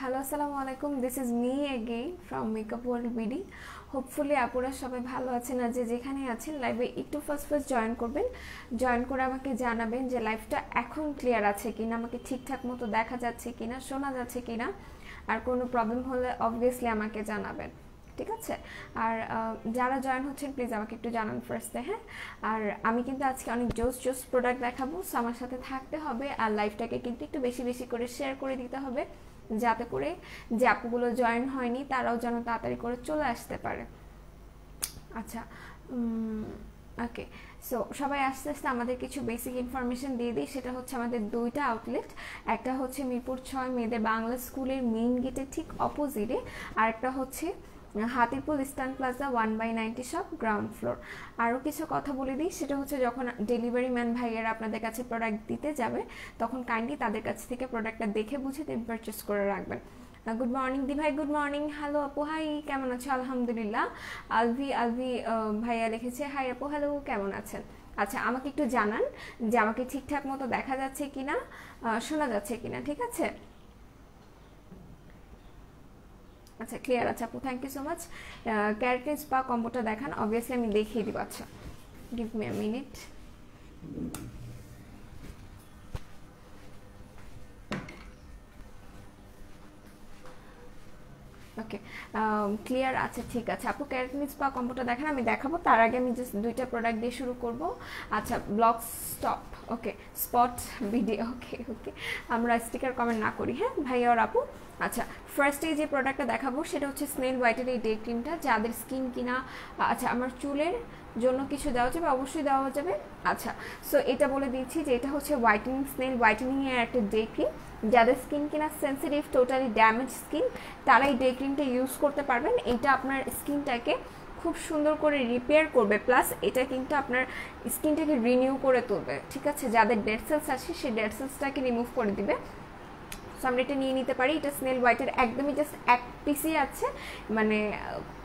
Hello আসসালামু আলাইকুম, this is me again from makeup world BD. Hopefully আপুরা সবাই ভালো আছেন, আর যে যেখানে আছেন লাইভে একটু ফার্স্ট জয়েন করবেন। জয়েন করে আমাকে জানাবেন যে লাইভটা এখন ক্লিয়ার আছে কিনা, আমাকে ঠিকঠাক মতো দেখা যাচ্ছে কিনা, শোনা যাচ্ছে কিনা। আর কোনো প্রবলেম হলে অবভিয়াসলি আমাকে জানাবেন, ঠিক আছে? আর যারা জয়েন হচ্ছেন প্লিজ আমাকে একটু জানান ফার্স্টে, হ্যাঁ? আর আমি কিন্তু আজকে অনেক জোস প্রোডাক্ট দেখাবো, সো আমার সাথে থাকতে হবে। আর লাইভটাকে কিন্তু একটু বেশি বেশি করে শেয়ার করে দিতে হবে, যাতে করে যে আপুগুলো জয়েন হয়নি তারাও যেন তাড়াতাড়ি করে চলে আসতে পারে। আচ্ছা, ওকে। সো সবাই আস্তে আস্তে আমাদের কিছু বেসিক ইনফরমেশন দিয়ে দিই। সেটা হচ্ছে আমাদের দুইটা আউটলেট, একটা হচ্ছে মিরপুর 6 মেয়েদের বাংলা স্কুলের মেইন গেটের ঠিক অপোজিটে, আর একটা হচ্ছে Hatipur eastern plaza 1/90 shop ground floor. আরও কিছু কথা বলে দিই, সেটা হচ্ছে যখন ডেলিভারি ম্যান ভাইয়েরা আপনাদের কাছে প্রোডাক্ট দিতে যাবে তখন কাইন্ডলি তাদের কাছ থেকে প্রোডাক্টটা দেখে বুঝে দেন পারচেস করে রাখবেন। গুড মর্নিং দি ভাই, গুড মর্নিং। হ্যালো আপু, হাই, কেমন আছো? আলহামদুলিল্লাহ। আলভি ভাইয়া লিখেছে হাই আপু, হ্যালো, কেমন আছেন? আচ্ছা, আমাকে একটু জানান যে আমাকে ঠিকঠাক মতো দেখা যাচ্ছে কিনা, শোনা যাচ্ছে কিনা, ঠিক আছে? আচ্ছা, ক্লিয়ার আছে আপু, thank you so much. Keratin spa কম্বোটা দেখান, অবভিয়াসলি আমি দেখিয়ে দিব। আচ্ছা, give me a minute. Okay, clear আছে, ঠিক আছে আপু। ক্যারেটিন স্পা কম্বোটা দেখেন, আমি দেখাবো। তার আগে আমি জাস্ট দুইটা প্রোডাক্ট দিয়ে শুরু করব। আচ্ছা, ব্লগ স্টপ, ওকে, স্পট ভিডিও, ওকে ওকে, আমরা স্টিকার কমেন্ট না করি, হ্যাঁ ভাইয়া আর আপু। আচ্ছা, ফার্স্টে যে প্রোডাক্টটা দেখাবো সেটা হচ্ছে স্নেল হোয়াইটের এই ডে ক্রিমটা, যাদের স্কিন কিনা আচ্ছা আমার চুলের জন্য কিছু দেওয়া যাবে, অবশ্যই দেওয়া যাবে। আচ্ছা, সো এটা বলে দিচ্ছি যে এটা হচ্ছে হোয়াইটেনিং, স্নেল হোয়াইটেনিং এর একটা ডে ক্রিম। যাদের স্কিন কিনা সেন্সিটিভ, টোটালি ড্যামেজ স্কিন, তারা এই ডে ক্রিমটা ইউজ করতে পারবেন। এটা আপনার স্কিনটাকে খুব সুন্দর করে রিপেয়ার করবে, প্লাস এটা কিন্তু আপনার স্কিনটাকে রিনিউ করে তুলবে, ঠিক আছে? যাদের ডেড সেলস আছে সেই ডেড সেলসটাকে রিমুভ করে দিবে। সো আমরা এটা নিয়ে নিতে পারি। এটা স্নেল হোয়াইটের একদমই জাস্ট এক পিসই আছে, মানে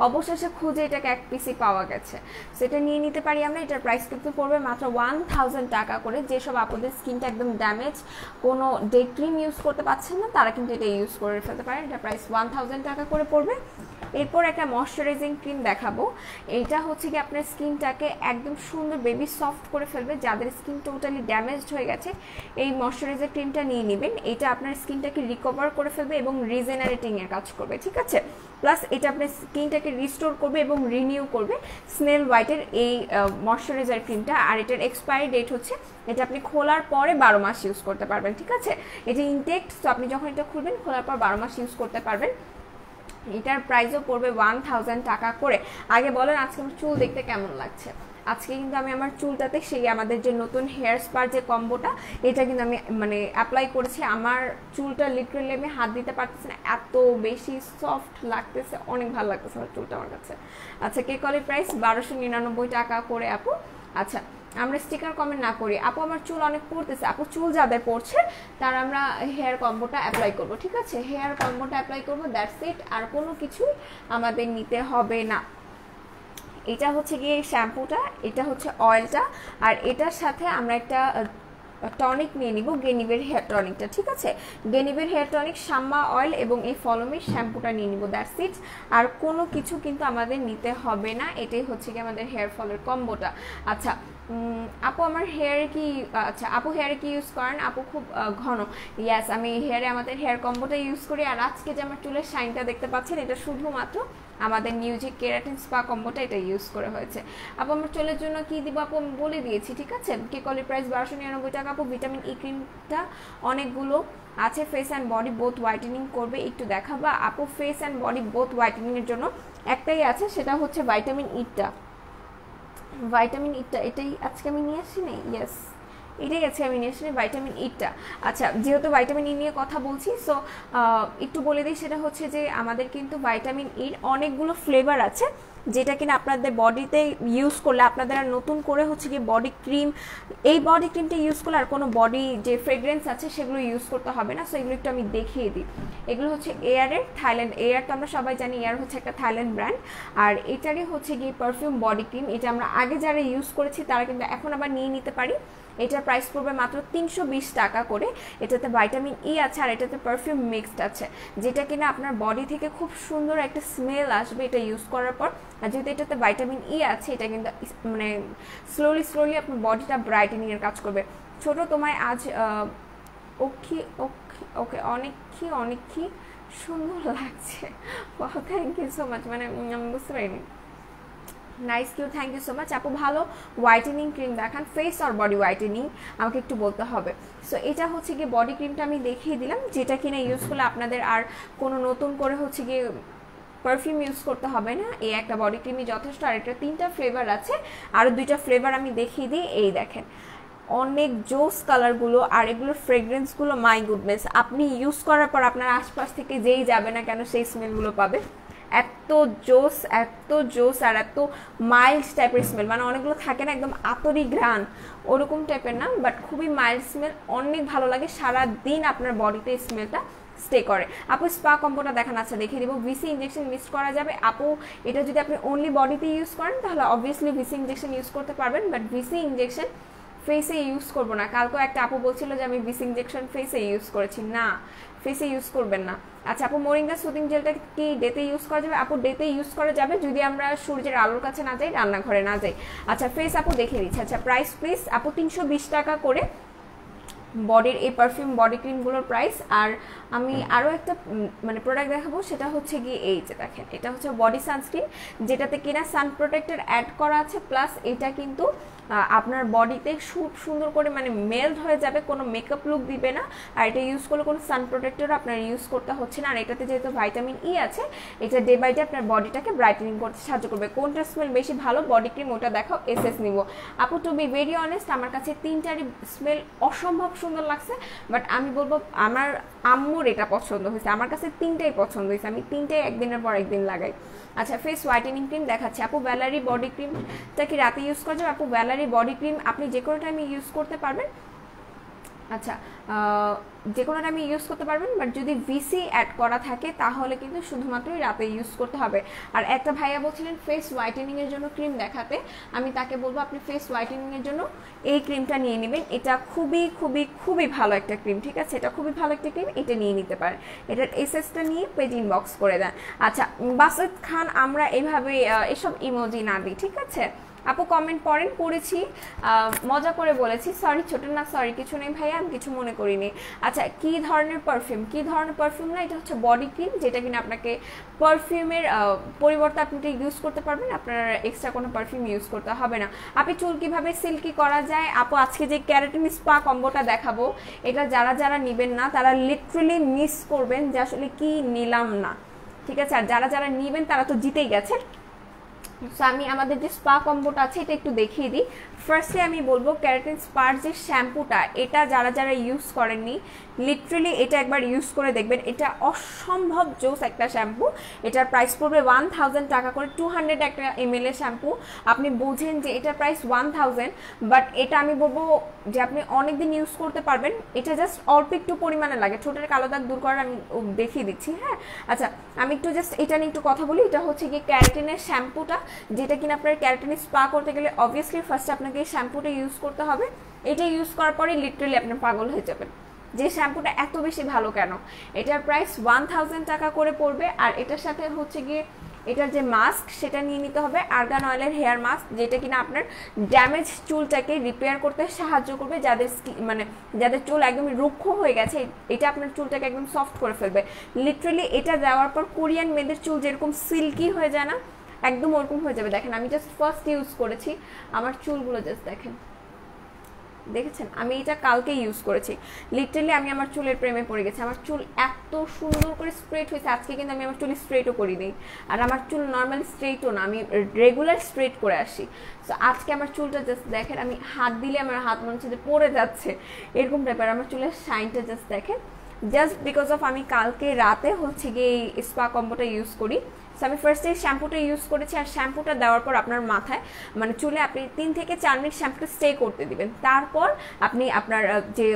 অবশেষে খুঁজে এটাকে এক পিসই পাওয়া গেছে। সো এটা নিয়ে নিতে পারি আমরা। এটার প্রাইস কিন্তু পড়বে মাত্র 1000 টাকা করে। যেসব আপনাদের স্কিনটা একদম ড্যামেজ, কোনো ডে ক্রিম ইউজ করতে পারছেন না, তারা কিন্তু এটা ইউজ করে ফেলতে পারেন। এটা প্রাইস 1000 টাকা করে পড়বে। এরপর একটা ময়শ্চারাইজিং ক্রিম দেখাবো। এইটা হচ্ছে কি আপনার স্কিনটাকে একদম সুন্দর বেবি সফট করে ফেলবে। যাদের স্কিন টোটালি ড্যামেজড হয়ে গেছে এই ময়শ্চারাইজার ক্রিমটা নিয়ে নেবেন। এটা আপনার স্কিনটাকে রিকভার করে ফেলবে এবং রিজেনারেটিং এর কাজ করবে, ঠিক আছে? প্লাস এটা আপনার স্কিনটাকে রিস্টোর করবে এবং রিনিউ করবে, স্নেল হোয়াইটের এই ময়শ্চারাইজার ক্রিমটা। আর এটার এক্সপায়ারি ডেট হচ্ছে, এটা আপনি খোলার পরে 12 মাস ইউজ করতে পারবেন, ঠিক আছে? এটা ইনটেক্ট, তো আপনি যখন এটা খুলবেন খোলার পর 12 মাস ইউজ করতে পারবেন। এটার প্রাইসও পড়বে 1000 টাকা করে। আগে বলেন আজকে আমার চুল দেখতে কেমন লাগছে? আজকে কিন্তু আমি আমার চুলটাতে সেই আমাদের যে নতুন হেয়ার স্পার যে কম্বোটা, এটা কিন্তু আমি মানে অ্যাপ্লাই করেছি। আমার চুলটা লিটারালি আমি হাত দিতে পারতেছি না, এত বেশি সফট লাগতেছে, অনেক ভালো লাগতেছে আমার চুলটা আমার কাছে। আচ্ছা, কে কলের প্রাইস 1299 টাকা করে আপু। আচ্ছা, আমরা স্টিকার কমেন্ট না করি। আপু আমার চুল অনেক পড়তেছে, আপু চুল যাদের পড়ছে তারা আমরা হেয়ার কম্বোটা অ্যাপ্লাই করব, ঠিক আছে? হেয়ার কম্বোটা অ্যাপ্লাই করব, দ্যাটস ইট। আর কোনো কিছু আমাদের নিতে হবে না। এটা হচ্ছে গিয়ে শ্যাম্পুটা, এটা হচ্ছে অয়েলটা, আর এটার সাথে আমরা একটা টনিক নিয়ে নিব, গেনিভের হেয়ার টনিকটা, ঠিক আছে? গেনিভের হেয়ার টনিক, শাম্মা অয়েল এবং এই ফলোমির শ্যাম্পুটা নিয়ে নিব, দ্যাটস ইট। আর কোনো কিছু কিন্তু আমাদের নিতে হবে না। এটাই হচ্ছে কি আমাদের হেয়ার ফলের কম্বোটা। আচ্ছা আপু আমার হেয়ারে কি, আচ্ছা আপু হেয়ারে কি ইউজ করেন? আপু খুব ঘন, ইয়াস আমি হেয়ারে আমাদের হেয়ার কম্বোটা ইউজ করি। আর আজকে যে আমার চুলের শাইনটা দেখতে পাচ্ছেন, এটা শুধুমাত্র আমাদের নিউ যে কেরাটিন স্পা কম্বোটা এটা ইউজ করে হয়েছে। আপু আমার চুলের জন্য কি দিব আপু আমি বলে দিয়েছি, ঠিক আছে? কে কলের প্রাইস 1299 টাকা আপু। ভিটামিন ই ক্রিমটা অনেকগুলো আছে, face and body both whitening করবে। একটু দেখাবা আপু? Face and body both whitening এর জন্য একটাই আছে, সেটা হচ্ছে ভাইটামিন ইটা। ভাইটামিন ইটা এটাই আজকে আমি নিয়ে আসি নাই, ইয়েস এটাই আছে আমি নিয়ে আসি ভাইটামিন ইটা। আচ্ছা, যেহেতু ভাইটামিন ই নিয়ে কথা বলছি, সো একটু বলে দিই, সেটা হচ্ছে যে আমাদের কিন্তু ভাইটামিন ইর অনেকগুলো ফ্লেভার আছে, যেটা কিনা আপনাদের বডিতে ইউজ করলে আপনাদের আর নতুন করে হচ্ছে কি বডি ক্রিম, এই বডি ক্রিমটা ইউজ করলে আর কোনো বডি যে ফ্রেগ্রেন্স আছে সেগুলো ইউজ করতে হবে না। সো এগুলো একটু আমি দেখিয়ে দিই। এগুলো হচ্ছে এয়ারের, থাইল্যান্ড এয়ার, তো আমরা সবাই জানি এয়ার হচ্ছে একটা থাইল্যান্ড ব্র্যান্ড। আর এটারই হচ্ছে গিয়ে পারফিউম বডি ক্রিম। এটা আমরা আগে যারা ইউজ করেছি তারা কিন্তু এখন আবার নিয়ে নিতে পারি। এটার প্রাইস পড়বে মাত্র 320 টাকা করে। এটাতে ভাইটামিন ই আছে আর এটাতে পারফিউম মিক্সড আছে, যেটা কিনা আপনার বডি থেকে খুব সুন্দর একটা স্মেল আসবে এটা ইউজ করার পর। আর যেহেতু এটাতে ভাইটামিন ই আছে, এটা কিন্তু মানে স্লোলি আপনার বডিটা ব্রাইটেনিং এর কাজ করবে। ছোট তোমায় আজ ওকে ওকে ওকে অনেকই সুন্দর লাগছে। থ্যাংক ইউ সো মাচ, মানে আমি বুঝতে পারিনি। নাইস কিউ, থ্যাংক ইউ সো মাচ আপু। ভালো হোয়াইটেনিং ক্রিম দেখান, ফেস আর বডি হোয়াইটেনিং আমাকে একটু বলতে হবে। সো এটা হচ্ছে গিয়ে বডি ক্রিমটা আমি দেখিয়ে দিলাম, যেটা কিনা ইউজ করলে আপনাদের আর কোনো নতুন করে হচ্ছে গিয়ে পারফিউম ইউজ করতে হবে না। এই একটা বডি ক্রিমই যথেষ্ট। আর এটা 3টা ফ্লেভার আছে, আরও 2টা ফ্লেভার আমি দেখিয়ে দিই। এই দেখেন অনেক জোস কালারগুলো, আর এগুলোর ফ্রেগরেন্সগুলো মাই গুডনেস, আপনি ইউজ করার পর আপনার আশপাশ থেকে যেই যাবে না কেন সেই স্মেলগুলো পাবে। এত জোস আর এত মাইল্ড টাইপের স্মেল, মানে অনেকগুলো থাকে না একদম আতরি ঘ্রাণ, ওরকম টাইপের না, বাট খুবই মাইল্ড স্মেল, অনেক ভালো লাগে। সারা দিন আপনার বডিতে স্মেলটা স্টে করে। আপু স্পা কম্বোটা দেখান। আচ্ছা দেখিয়ে দিব। ভিসি ইঞ্জেকশন মিস করা যাবে আপু? এটা যদি আপনি অনলি বডিতে ইউজ করেন তাহলে অবভিয়াসলি ভিসি ইঞ্জেকশন ইউজ করতে পারবেন, বাট ভিসি ইঞ্জেকশন ফেসে ইউজ করব না। কালকেও একটা আপু বলছিল যে আমি ভিসি ইঞ্জেকশন ফেসে ইউজ করেছি, না ফেসে ইউজ করবেন না। আচ্ছা আপু মোরিঙ্গা সুদিং জেলটা কি ডেতে ইউজ করা যাবে? আপু ডেতে ইউজ করা যাবে যদি আমরা সূর্যের আলোর কাছে না যাই, রান্নাঘরে না যাই। আচ্ছা ফেস আপু দেখিয়ে দিচ্ছি। আচ্ছা প্রাইস প্লিজ আপু 320 টাকা করে বডির এই পারফিউম বডি ক্রিমগুলোর প্রাইস। আর আমি আরও একটা মানে প্রোডাক্ট দেখাবো, সেটা হচ্ছে গিয়ে এই যে দেখেন, এটা হচ্ছে বডি সানস্ক্রিন, যেটাতে কিনা সান প্রোটেক্টর অ্যাড করা আছে, প্লাস এটা কিন্তু আপনার বডিতে খুব সুন্দর করে মানে মেল্ট হয়ে যাবে, কোনো মেকআপ লুক দিবে না। আর এটা ইউজ করলে কোনো সান প্রোটেক্টর আপনার ইউজ করতে হচ্ছে না। আর এটাতে যেহেতু ভাইটামিন ই আছে, এটা ডে বাই ডে আপনার বডিটাকে ব্রাইটেনিং করতে সাহায্য করবে। কোনটা স্মেল বেশি ভালো বডি ক্রিম ওটা দেখাও, এসএস নিব। আপু টু বি ভেরি অনেস্ট, আমার কাছে 3টারই স্মেল অসম্ভব সুন্দর লাগছে, বাট আমি বলবো আমার আম্মুর এটা পছন্দ হয়েছে, আমার কাছে 3টাই পছন্দ হয়েছে, আমি 3টাই একদিনের পর একদিন লাগাই। আচ্ছা ফেস হোয়াইটেনিং ক্রিম দেখাচ্ছি আপু। ভ্যালারি বডি ক্রিমটা কি রাতে ইউজ করা যাবে? আপু ভ্যালারি বডি ক্রিম আপনি যে কোনো টাইমে ইউজ করতে পারবেন। আচ্ছা যে কোনো টাইমে ইউজ করতে পারবেন, বাট যদি ভিসি অ্যাড করা থাকে তাহলে কিন্তু শুধুমাত্রই রাতে ইউজ করতে হবে। আর একটা ভাইয়া বলছিলেন ফেস হোয়াইটেনিং এর জন্য ক্রিম দেখাতে, আমি তাকে বলবো আপনি ফেস হোয়াইটেনিং এর জন্য এই ক্রিমটা নিয়ে নেবেন। এটা খুবই ভালো একটা ক্রিম, ঠিক আছে, এটা খুবই ভালো একটা ক্রিম, এটা নিয়ে নিতে পারেন। এটার এসএসটা নিয়ে পেজ ইনবক্স করে দেন। আচ্ছা বাসেদ খান, আমরা এইভাবে এসব ইমোজি না দিই, ঠিক আছে আপু? কমেন্ট পড়েন, পড়েছি, মজা করে বলেছি, সরি ছোট না, সরি কিছু নেই ভাইয়া, আমি কিছু মনে করিনি। আচ্ছা কি ধরনের পারফিউম না, এটা হচ্ছে বডি ক্রিম, যেটা কিনা আপনাকে পারফিউমের পরিবর্তে আপনি এটা ইউজ করতে পারবেন, আপনার এক্সট্রা কোনো পারফিউম ইউজ করতে হবে না। আপনি চুল কিভাবে সিল্কি করা যায়? আপু আজকে যে ক্যারাটিন স্পা কম্বোটা দেখাবো, এটা যারা নেবেন না তারা লিটারালি মিস করবেন যে আসলে কি নিলাম না, ঠিক আছে? আর যারা নেবেন তারা তো জিতেই গেছে। সো আমি আমাদের যে স্পা কম্বোটা আছে এটা একটু দেখিয়ে দিই। ফার্স্টে আমি বলবো ক্যারাটিন স্পার যে শ্যাম্পুটা, এটা যারা ইউজ করেননি লিটারালি এটা একবার ইউজ করে দেখবেন, এটা অসম্ভব জোস একটা শ্যাম্পু। এটার প্রাইস পড়বে 1000 টাকা করে, 200 একটা ml এর শ্যাম্পু। আপনি বোঝেন যে এটার প্রাইস 1000, বাট এটা আমি বলবো যে আপনি অনেকদিন ইউজ করতে পারবেন। এটা জাস্ট অল্প একটু পরিমাণে লাগে, ঠোঁটের কালো দাগ দূর করার আমি দেখিয়ে দিচ্ছি। হ্যাঁ আচ্ছা আমি একটু জাস্ট এটা নিয়ে একটু কথা বলি। এটা হচ্ছে কি ক্যারাটিনের শ্যাম্পুটা, যেটা কিনা আপনার ক্যারাটিনের স্পা করতে গেলে অবভিয়াসলি ফার্স্ট আপনাকে এই শ্যাম্পুটা ইউজ করতে হবে। এটা ইউজ করার পরে লিটারালি আপনি পাগল হয়ে যাবেন যে শ্যাম্পুটা এত বেশি ভালো কেন। এটার প্রাইস 1000 টাকা করে পড়বে। আর এটার সাথে হচ্ছে গিয়ে এটার যে মাস্ক সেটা নিয়ে নিতে হবে, আর্গান অয়েলের হেয়ার মাস্ক, যেটা কিনা আপনার ড্যামেজ চুলটাকে রিপেয়ার করতে সাহায্য করবে। যাদের চুল একদমই রুক্ষ হয়ে গেছে, এটা আপনার চুলটাকে একদম সফট করে ফেলবে। লিটারালি এটা দেওয়ার পর কোরিয়ান মেয়েদের চুল যেরকম সিল্কি হয়ে যায় না, একদম ওরকম হয়ে যাবে। দেখেন আমি জাস্ট ফার্স্ট ইউজ করেছি, আমার চুলগুলো জাস্ট দেখেছেন, আমি এটা কালকে ইউজ করেছি। লিটারালি আমি আমার চুলের প্রেমে পড়ে গেছি। আমার চুল এত সুন্দর করে স্ট্রেট হয়েছে। আজকে কিন্তু আমি আমার চুল স্ট্রেটও করি দিই, আর আমার চুল নর্মালি স্ট্রেটও না, আমি রেগুলার স্ট্রেট করে আসি। সো আজকে আমার চুলটা জাস্ট দেখেন, আমি হাত দিলে আমার হাত মনে হচ্ছে যে পড়ে যাচ্ছে, এরকম ব্যাপার। আমার চুলের শাইনটা জাস্ট দেখেন, জাস্ট বিকজ অফ আমি কালকে রাতে হচ্ছে গিয়ে এই স্পা কম্বোটা ইউজ করি। সো আমি ফার্স্টে শ্যাম্পুটা ইউজ করেছি, আর শ্যাম্পুটা দেওয়ার পর আপনার মাথায় মানে চুলে আপনি 3 থেকে 4 মিনিট শ্যাম্পুটা স্টে করতে দিবেন। তারপর আপনি আপনার যে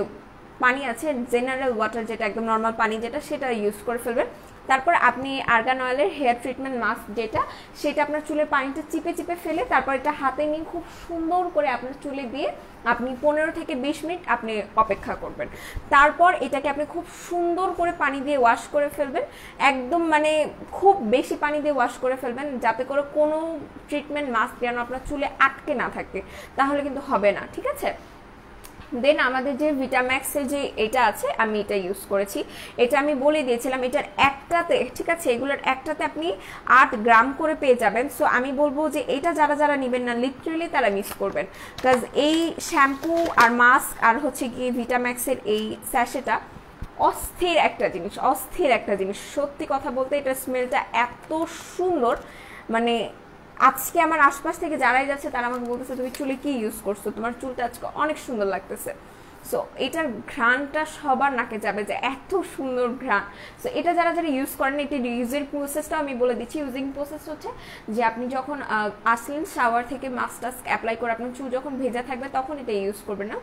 পানি আছে জেনারেল ওয়াটার, যেটা একদম নর্মাল পানি যেটা, সেটা ইউজ করে ফেলবেন। তারপর আপনি আর্গান অয়েলের হেয়ার ট্রিটমেন্ট মাস্ক যেটা, সেটা আপনার চুলের পানিটা চিপে চিপে ফেলে তারপর এটা হাতে নিয়ে খুব সুন্দর করে আপনার চুলে দিয়ে আপনি 15 থেকে 20 মিনিট আপনি অপেক্ষা করবেন। তারপর এটাকে আপনি খুব সুন্দর করে পানি দিয়ে ওয়াশ করে ফেলবেন, একদম মানে খুব বেশি পানি দিয়ে ওয়াশ করে ফেলবেন, যাতে করে কোনো ট্রিটমেন্ট মাস্ক যেন আপনার চুলে আটকে না থাকে, তাহলে কিন্তু হবে না, ঠিক আছে। দেন আমাদের যে ভিটাম্যাক্সের যে এটা আছে, আমি এটা ইউজ করেছি, এটা আমি বলে দিয়েছিলাম, এটার একটাতে, ঠিক আছে, এগুলোর একটাতে আপনি 8 গ্রাম করে পেয়ে যাবেন। সো আমি বলবো যে এটা যারা যারা নেবেন না, লিটারেলি তারা মিস করবেন, বিকজ এই শ্যাম্পু আর মাস্ক আর হচ্ছে গিয়ে ভিটাম্যাক্সের এই স্যাশেটা অস্থির একটা জিনিস, অস্থির একটা জিনিস, সত্যি কথা বলতে এটার স্মেলটা এত সুন্দর, মানে আজকে আমার আশপাশ থেকে যারাই যাচ্ছে তারা আমাকে বলতেছে তুমি চুলে কি ইউজ করছো, তোমার চুলটা আজকে অনেক সুন্দর লাগতেছে। সো এটার ঘ্রাণটা সবার নাকে যাবে যে এত সুন্দর ঘ্রাণ। সো এটা যারা যারা ইউজ করেন, এটা ইউজের প্রসেসটা আমি বলে দিচ্ছি। ইউজিং প্রসেস হচ্ছে যে আপনি যখন আসলেন শাওয়ার থেকে মাস্ক টাস্ক অ্যাপ্লাই করে আপনার চুল যখন ভেজা থাকবে তখন এটা ইউজ করবেন না।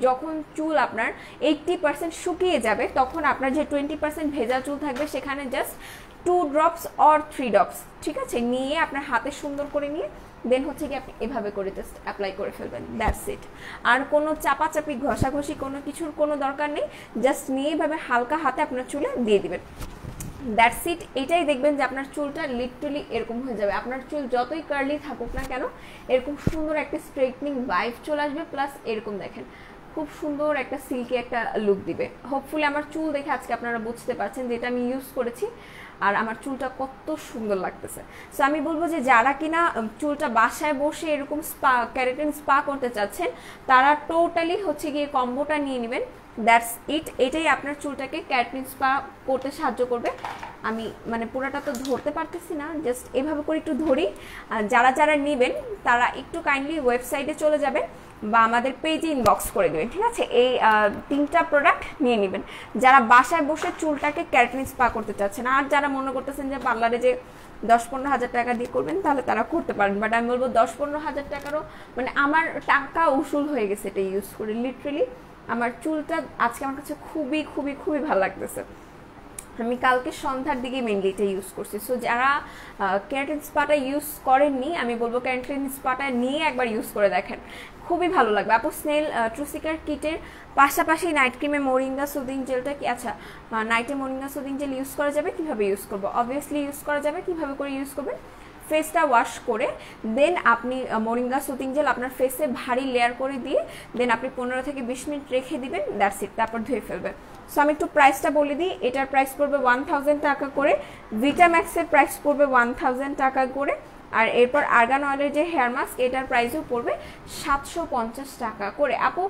যখন চুল আপনার 80% শুকিয়ে যাবে তখন আপনার যে 20% ভেজা চুল থাকবে সেখানে জাস্ট 2 ড্রপস অর 3 ড্রপস, ঠিক আছে, নিয়ে আপনার হাতে সুন্দর করে নিয়ে দেন হচ্ছে কি আপনি এভাবে করে জাস্ট অ্যাপ্লাই করে ফেলবেন, দ্যাটস ইট। আর কোনো চাপাচাপি ঘষাঘষি কোনো কিছুর কোনো দরকার নেই, জাস্ট নিয়ে এভাবে হালকা হাতে আপনার চুলে দিয়ে দিবেন, দ্যাটস ইট। এটাই দেখবেন যে আপনার চুলটা লিটারালি এরকম হয়ে যাবে। আপনার চুল যতই কার্লি থাকুক না কেন, এরকম সুন্দর একটা স্ট্রেটনিং ভাইব চলে আসবে, প্লাস এরকম দেখেন খুব সুন্দর একটা সিল্কি একটা লুক দিবে। হোপফুলি আমার চুল দেখে আজকে আপনারা বুঝতে পারছেন যে এটা আমি ইউজ করেছি আর আমার চুলটা কত সুন্দর লাগতেছে। সো আমি বলবো যে যারা কিনা চুলটা বাসায় বসে এরকম স্পা, ক্যারাটিন স্পা করতে চাচ্ছেন, তারা টোটালি হচ্ছে গিয়ে কম্বোটা নিয়ে নেবেন, দ্যাটস ইট। এটাই আপনার চুলটাকে ক্যারাটিন স্পা করতে সাহায্য করবে। আমি মানে পুরোটা তো ধরতে পারতেছি না, জাস্ট এভাবে করে একটু ধরি। যারা যারা নেবেন তারা একটু কাইন্ডলি ওয়েবসাইটে চলে যাবেন বা আমাদের পেজে ইনবক্স করে দেবেন, ঠিক আছে। এই 3টা প্রোডাক্ট নিয়ে নেবেন যারা বাসায় বসে চুলটাকে ক্যারাটিন স্পা করতে চাচ্ছেন। আর যারা মনে করতেছেন যে পার্লারে যে 10-15 হাজার টাকা দিয়ে করবেন তাহলে তারা করতে পারেন, বাট আমি বলবো 10-15 হাজার টাকারও মানে আমার টাকা উসুল হয়ে গেছে এটা ইউজ করে। লিটারেলি আমার চুলটা আজকে আমার কাছে খুবই খুবই খুবই ভালো লাগতেছে। আমি কালকে সন্ধ্যার দিকে মেনলি এটা ইউজ করছি। সো যারা ক্যারাটিন স্পাটা ইউজ করেননি, আমি বলবো ক্যারাটিন স্পাটা নিয়ে একবার ইউজ করে দেখেন, খুবই ভালো লাগবে। আপু স্নেল ট্রুসিকার কিটের পাশাপাশি নাইট ক্রিমে মোরিঙ্গা সুদিং জেলটা কি, আচ্ছা নাইটে মোরিঙ্গা সুদিং জেল ইউজ করা যাবে, কিভাবে ইউজ করবো? অবভিয়াসলি ইউজ করা যাবে। কিভাবে করে ইউজ করবেন? ফেসটা ওয়াশ করে দেন আপনি মোরিঙ্গা সুদিং জেল আপনার ফেসে ভারী লেয়ার করে দিয়ে দেন আপনি 15 থেকে 20 মিনিট রেখে দিবেন, দ্যাটস ইট, তারপর ধুয়ে ফেলবেন। সো আমি একটু প্রাইসটা বলে দিই। এটার প্রাইস পড়বে 1000 টাকা করে, ভিটাম্যাক্সের প্রাইস পড়বে 1000 টাকা করে, আর এরপর আর্গান অয়েলের যে হেয়ার মাস্ক এটার প্রাইসও পড়বে 750 টাকা করে। আপু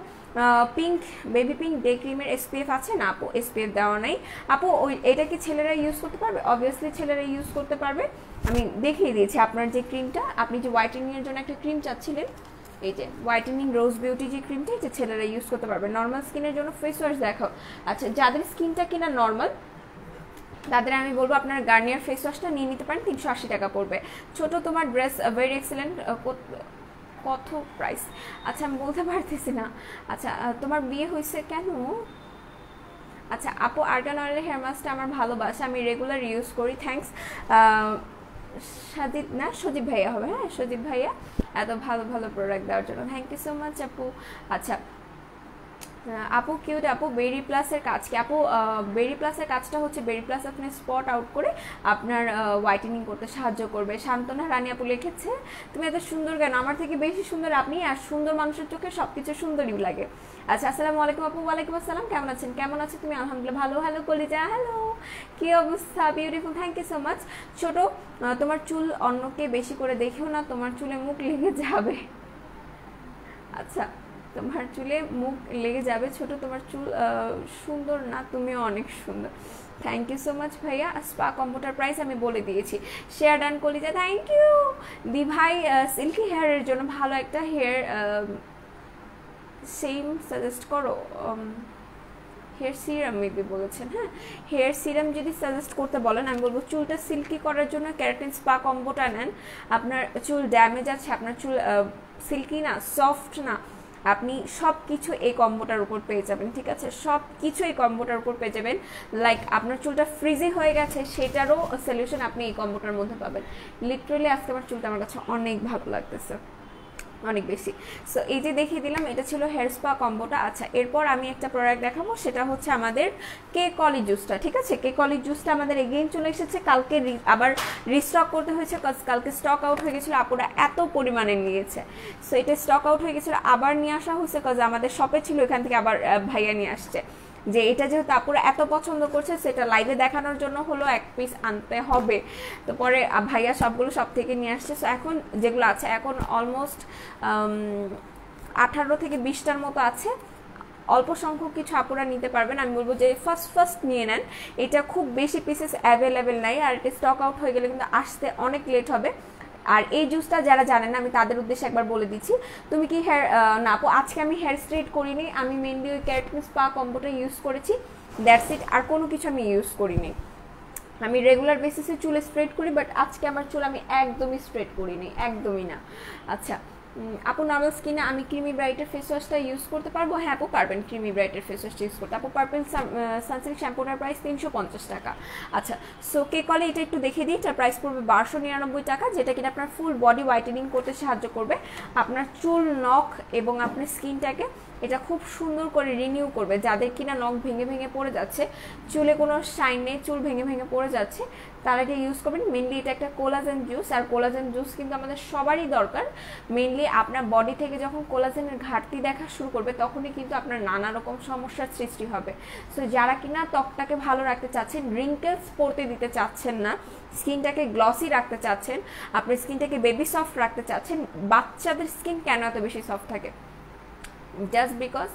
পিঙ্ক, বেবি পিঙ্ক ডে ক্রিমের এসপিএফ আছে না? আপু এসপিএফ দেওয়া নাই। আপু ওই এটা কি ছেলেরা ইউজ করতে পারবে? অবভিয়াসলি ছেলেরা ইউজ করতে পারবে। আমি দেখিয়ে দিয়েছি আপনার যে ক্রিমটা, আপনি যে হোয়াইটেনিং এর জন্য একটা ক্রিম চাচ্ছিলেন, এই যে হোয়াইটেনিং রোজ বিউটি যে ক্রিমটা, যে ছেলেরা ইউজ করতে পারবে। নর্মাল স্কিনের জন্য ফেস ওয়াশ দেখাও। আচ্ছা, যাদের স্কিনটা কিনা নর্মাল তাদের আমি বলবো আপনার গার্নিয়ার ফেস ওয়াশটা নিয়ে নিতে পারেন, 380 টাকা পড়বে। ছোট তোমার ড্রেস ভেরি এক্সেলেন্ট, কত প্রাইস? আচ্ছা আমি বলতে পারতেছি না। আচ্ছা তোমার বিয়ে হয়েছে কেন? আচ্ছা আপু আর্গান অয়েলের হেয়ার মাস্কটা আমার ভালোবাসা, আমি রেগুলার ইউজ করি, থ্যাঙ্কস। সাজিদ না সজীব ভাইয়া হবে, হ্যাঁ সজীব ভাইয়া, এত ভালো ভালো প্রোডাক্ট দেওয়ার জন্য থ্যাংক ইউ সো মাচ আপু। আচ্ছা আপু কিউট আপু বেরি প্লাসের কাজ কি? আপু বেরি প্লাসের কাজটা হচ্ছে বেরি প্লাস আপনি স্পট আউট করে আপনার হোয়াইটেনিং করতে সাহায্য করবে। শান্তনা রানী আপু লিখেছে তুমি এত সুন্দর কেন? আমার থেকে বেশি সুন্দর আপনি, আর সুন্দর মানুষের চোখে সবকিছু সুন্দরই লাগে। আচ্ছা আসসালামু আলাইকুম আপু। ওয়ালাইকুম আসসালাম, কেমন আছেন? কেমন আছো তুমি? আলহামদুলিল্লাহ ভালো। হ্যালো কলিজা, হ্যালো, কি অবস্থা? Beautiful, thank you so much. ছোট তোমার চুল অন্যকে বেশি করে দেখেও না, তোমার চুলে মুখ লেগে যাবে। আচ্ছা তোমার চুলে মুখ লেগে যাবে ছোট, তোমার চুল সুন্দর না, তুমিও অনেক সুন্দর। থ্যাংক ইউ সো মাচ ভাইয়া। স্পা কম্পিউটার প্রাইস আমি বলে দিয়েছি। শেয়ার ডান কলিজা, থ্যাংক ইউ। দি ভাই সিল্কি হেয়ারের জন্য ভালো একটা হেয়ার সেম সাজেস্ট করো। হেয়ার সিরাম মেবি বলেছেন, হ্যাঁ হেয়ার সিরাম যদি সাজেস্ট করতে বলেন আমি বলবো চুলটা সিল্কি করার জন্য ক্যারাটিন স্পা কম্বোটা নেন। আপনার চুল ড্যামেজ আছে, আপনার চুল সিল্কি না, সফট না, আপনি সব কিছু এই কম্বোটার উপর পেয়ে যাবেন, ঠিক আছে, সব কিছু এই কম্বোটার উপর পেয়ে যাবেন। লাইক আপনার চুলটা ফ্রিজি হয়ে গেছে সেটারও সলিউশন আপনি এই কম্বোটার মধ্যে পাবেন। লিটারালি আজকে আমার চুলটা আমার কাছে অনেক ভালো লাগতেছে, অনেক বেশি। সো এই যে দেখিয়ে দিলাম, এটা ছিল হেয়ার স্পা কম্বোটা। আচ্ছা, এরপর আমি একটা প্রোডাক্ট দেখাবো, সেটা হচ্ছে আমাদের কে কলি জুসটা, ঠিক আছে। কে কলি জুসটা আমাদের এগেইন চলে এসেছে, কালকে আবার রিস্টক করতে হয়েছে, কালকে স্টক আউট হয়ে গেছিলো, আপুরা এত পরিমাণে নিয়েছে। সো এটা স্টক আউট হয়ে গেছিলো, আবার নিয়ে আসা হয়েছে, কজ আমাদের শপে ছিল, এখান থেকে আবার ভাইয়া নিয়ে আসছে। যে এটা যেহেতু আপুরা এত পছন্দ করছে, সেটা লাইভে দেখানোর জন্য হলো এক পিস আনতে হবে। তো পরে ভাইয়া সবগুলো সব থেকে নিয়ে আসছে। সো এখন যেগুলো আছে, এখন অলমোস্ট 18 থেকে 20টার মতো আছে। অল্প সংখ্যক কিছু আপুরা নিতে পারবেন। আমি বলবো যে ফার্স্ট নিয়ে নেন, এটা খুব বেশি পিসেস অ্যাভেলেবেল নাই, আর এটা স্টক আউট হয়ে গেলে কিন্তু আসতে অনেক লেট হবে। আর এই জুসটা যারা জানেন না, আমি তাদের উদ্দেশ্যে একবার বলে দিচ্ছি। তুমি কি হেয়ার না আপু, আজকে আমি হেয়ার স্ট্রেট করিনি, আমি মেনলি ওই কেরাটিন স্পা কম্বোটা ইউজ করেছি, দ্যাটস ইট, আর কোনো কিছু আমি ইউজ করিনি। আমি রেগুলার বেসিসে চুলে স্ট্রেট করি, বাট আজকে আমার চুল আমি একদমই স্ট্রেট করিনি, একদমই না। আচ্ছা আপু, নর্মাল স্কিনে আমি ক্রিমি ব্রাইটের ফেস ওয়াশটা ইউজ করতে পারবো? হ্যাঁ আপু পারবেন ক্রিমি ব্রাইটের ফেস ওয়াশটা ইউজ করতে। আপু পার্পল সানসিল্ক শ্যাম্পুটার প্রাইস 350 টাকা। আচ্ছা, সো কে কলে এটা একটু দেখে দিই, এটার প্রাইস পড়বে 1299 টাকা, যেটা কিনা আপনার ফুল বডি হোয়াইটেনিং করতে সাহায্য করবে, আপনার চুল, নখ এবং আপনার স্কিনটাকে এটা খুব সুন্দর করে রিনিউ করবে। যাদের কিনা নখ ভেঙে ভেঙে পড়ে যাচ্ছে, চুলে কোনো শাইন নেই, চুল ভেঙে ভেঙে পড়ে যাচ্ছে, তারা এটা ইউজ করবেন। মেনলি এটা একটা কোলাজেন জুস, আর কোলাজেন জুস কিন্তু আমাদের সবারই দরকার। মেনলি আপনার বডি থেকে যখন কোলাজেনের ঘাটতি দেখা শুরু করবে, তখনই কিন্তু আপনার নানা রকম সমস্যার সৃষ্টি হবে। সো যারা কিনা ত্বকটাকে ভালো রাখতে চাচ্ছেন, রিঙ্কেলস পড়তে দিতে চাচ্ছেন না, স্কিনটাকে গ্লসি রাখতে চাচ্ছেন, আপনার স্কিনটাকে বেবি সফট রাখতে চাচ্ছেন। বাচ্চাদের স্কিন কেন এত বেশি সফট থাকে? জাস্ট বিকজ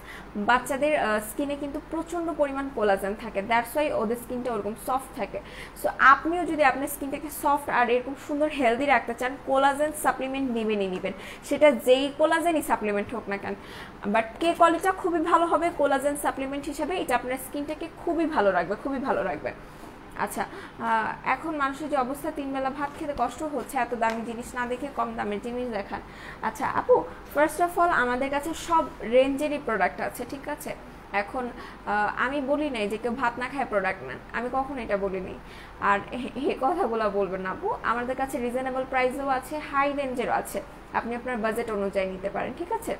বাচ্চাদের স্কিনে কিন্তু প্রচণ্ড পরিমাণ কোলাজেন থাকে, দ্যাটস ওয়াই ওদের স্কিনটা ওরকম সফট থাকে। সো আপনিও যদি আপনার স্কিনটাকে সফট আর এরকম সুন্দর হেলদি রাখতে চান, কোলাজেন সাপ্লিমেন্ট নেবেন, সেটা যেই কোলাজেনই সাপ্লিমেন্ট হোক না কেন। বাট কে কোয়ালিটিটা খুবই ভালো হবে কোলাজেন সাপ্লিমেন্ট হিসাবে, এটা আপনার স্কিনটাকে খুবই ভালো রাখবে, খুবই ভালো রাখবে। আচ্ছা, এখন মানুষের যে অবস্থা, 3 বেলা ভাত খেতে কষ্ট হচ্ছে, এত দামি জিনিস না দেখে কম দামের জিনিস দেখান। আচ্ছা আপু, ফার্স্ট অফ অল আমাদের কাছে সব রেঞ্জেরই প্রোডাক্ট আছে, ঠিক আছে। এখন আমি বলি নাই যে কেউ ভাত না খায় প্রোডাক্ট নেন, আমি কখনো এটা বলিনি। আর এই কথাগুলো বলবেন না আপু, আমাদের কাছে রিজনেবল প্রাইসও আছে, হাই রেঞ্জেরও আছে, আপনি আপনার বাজেট অনুযায়ী নিতে পারেন, ঠিক আছে।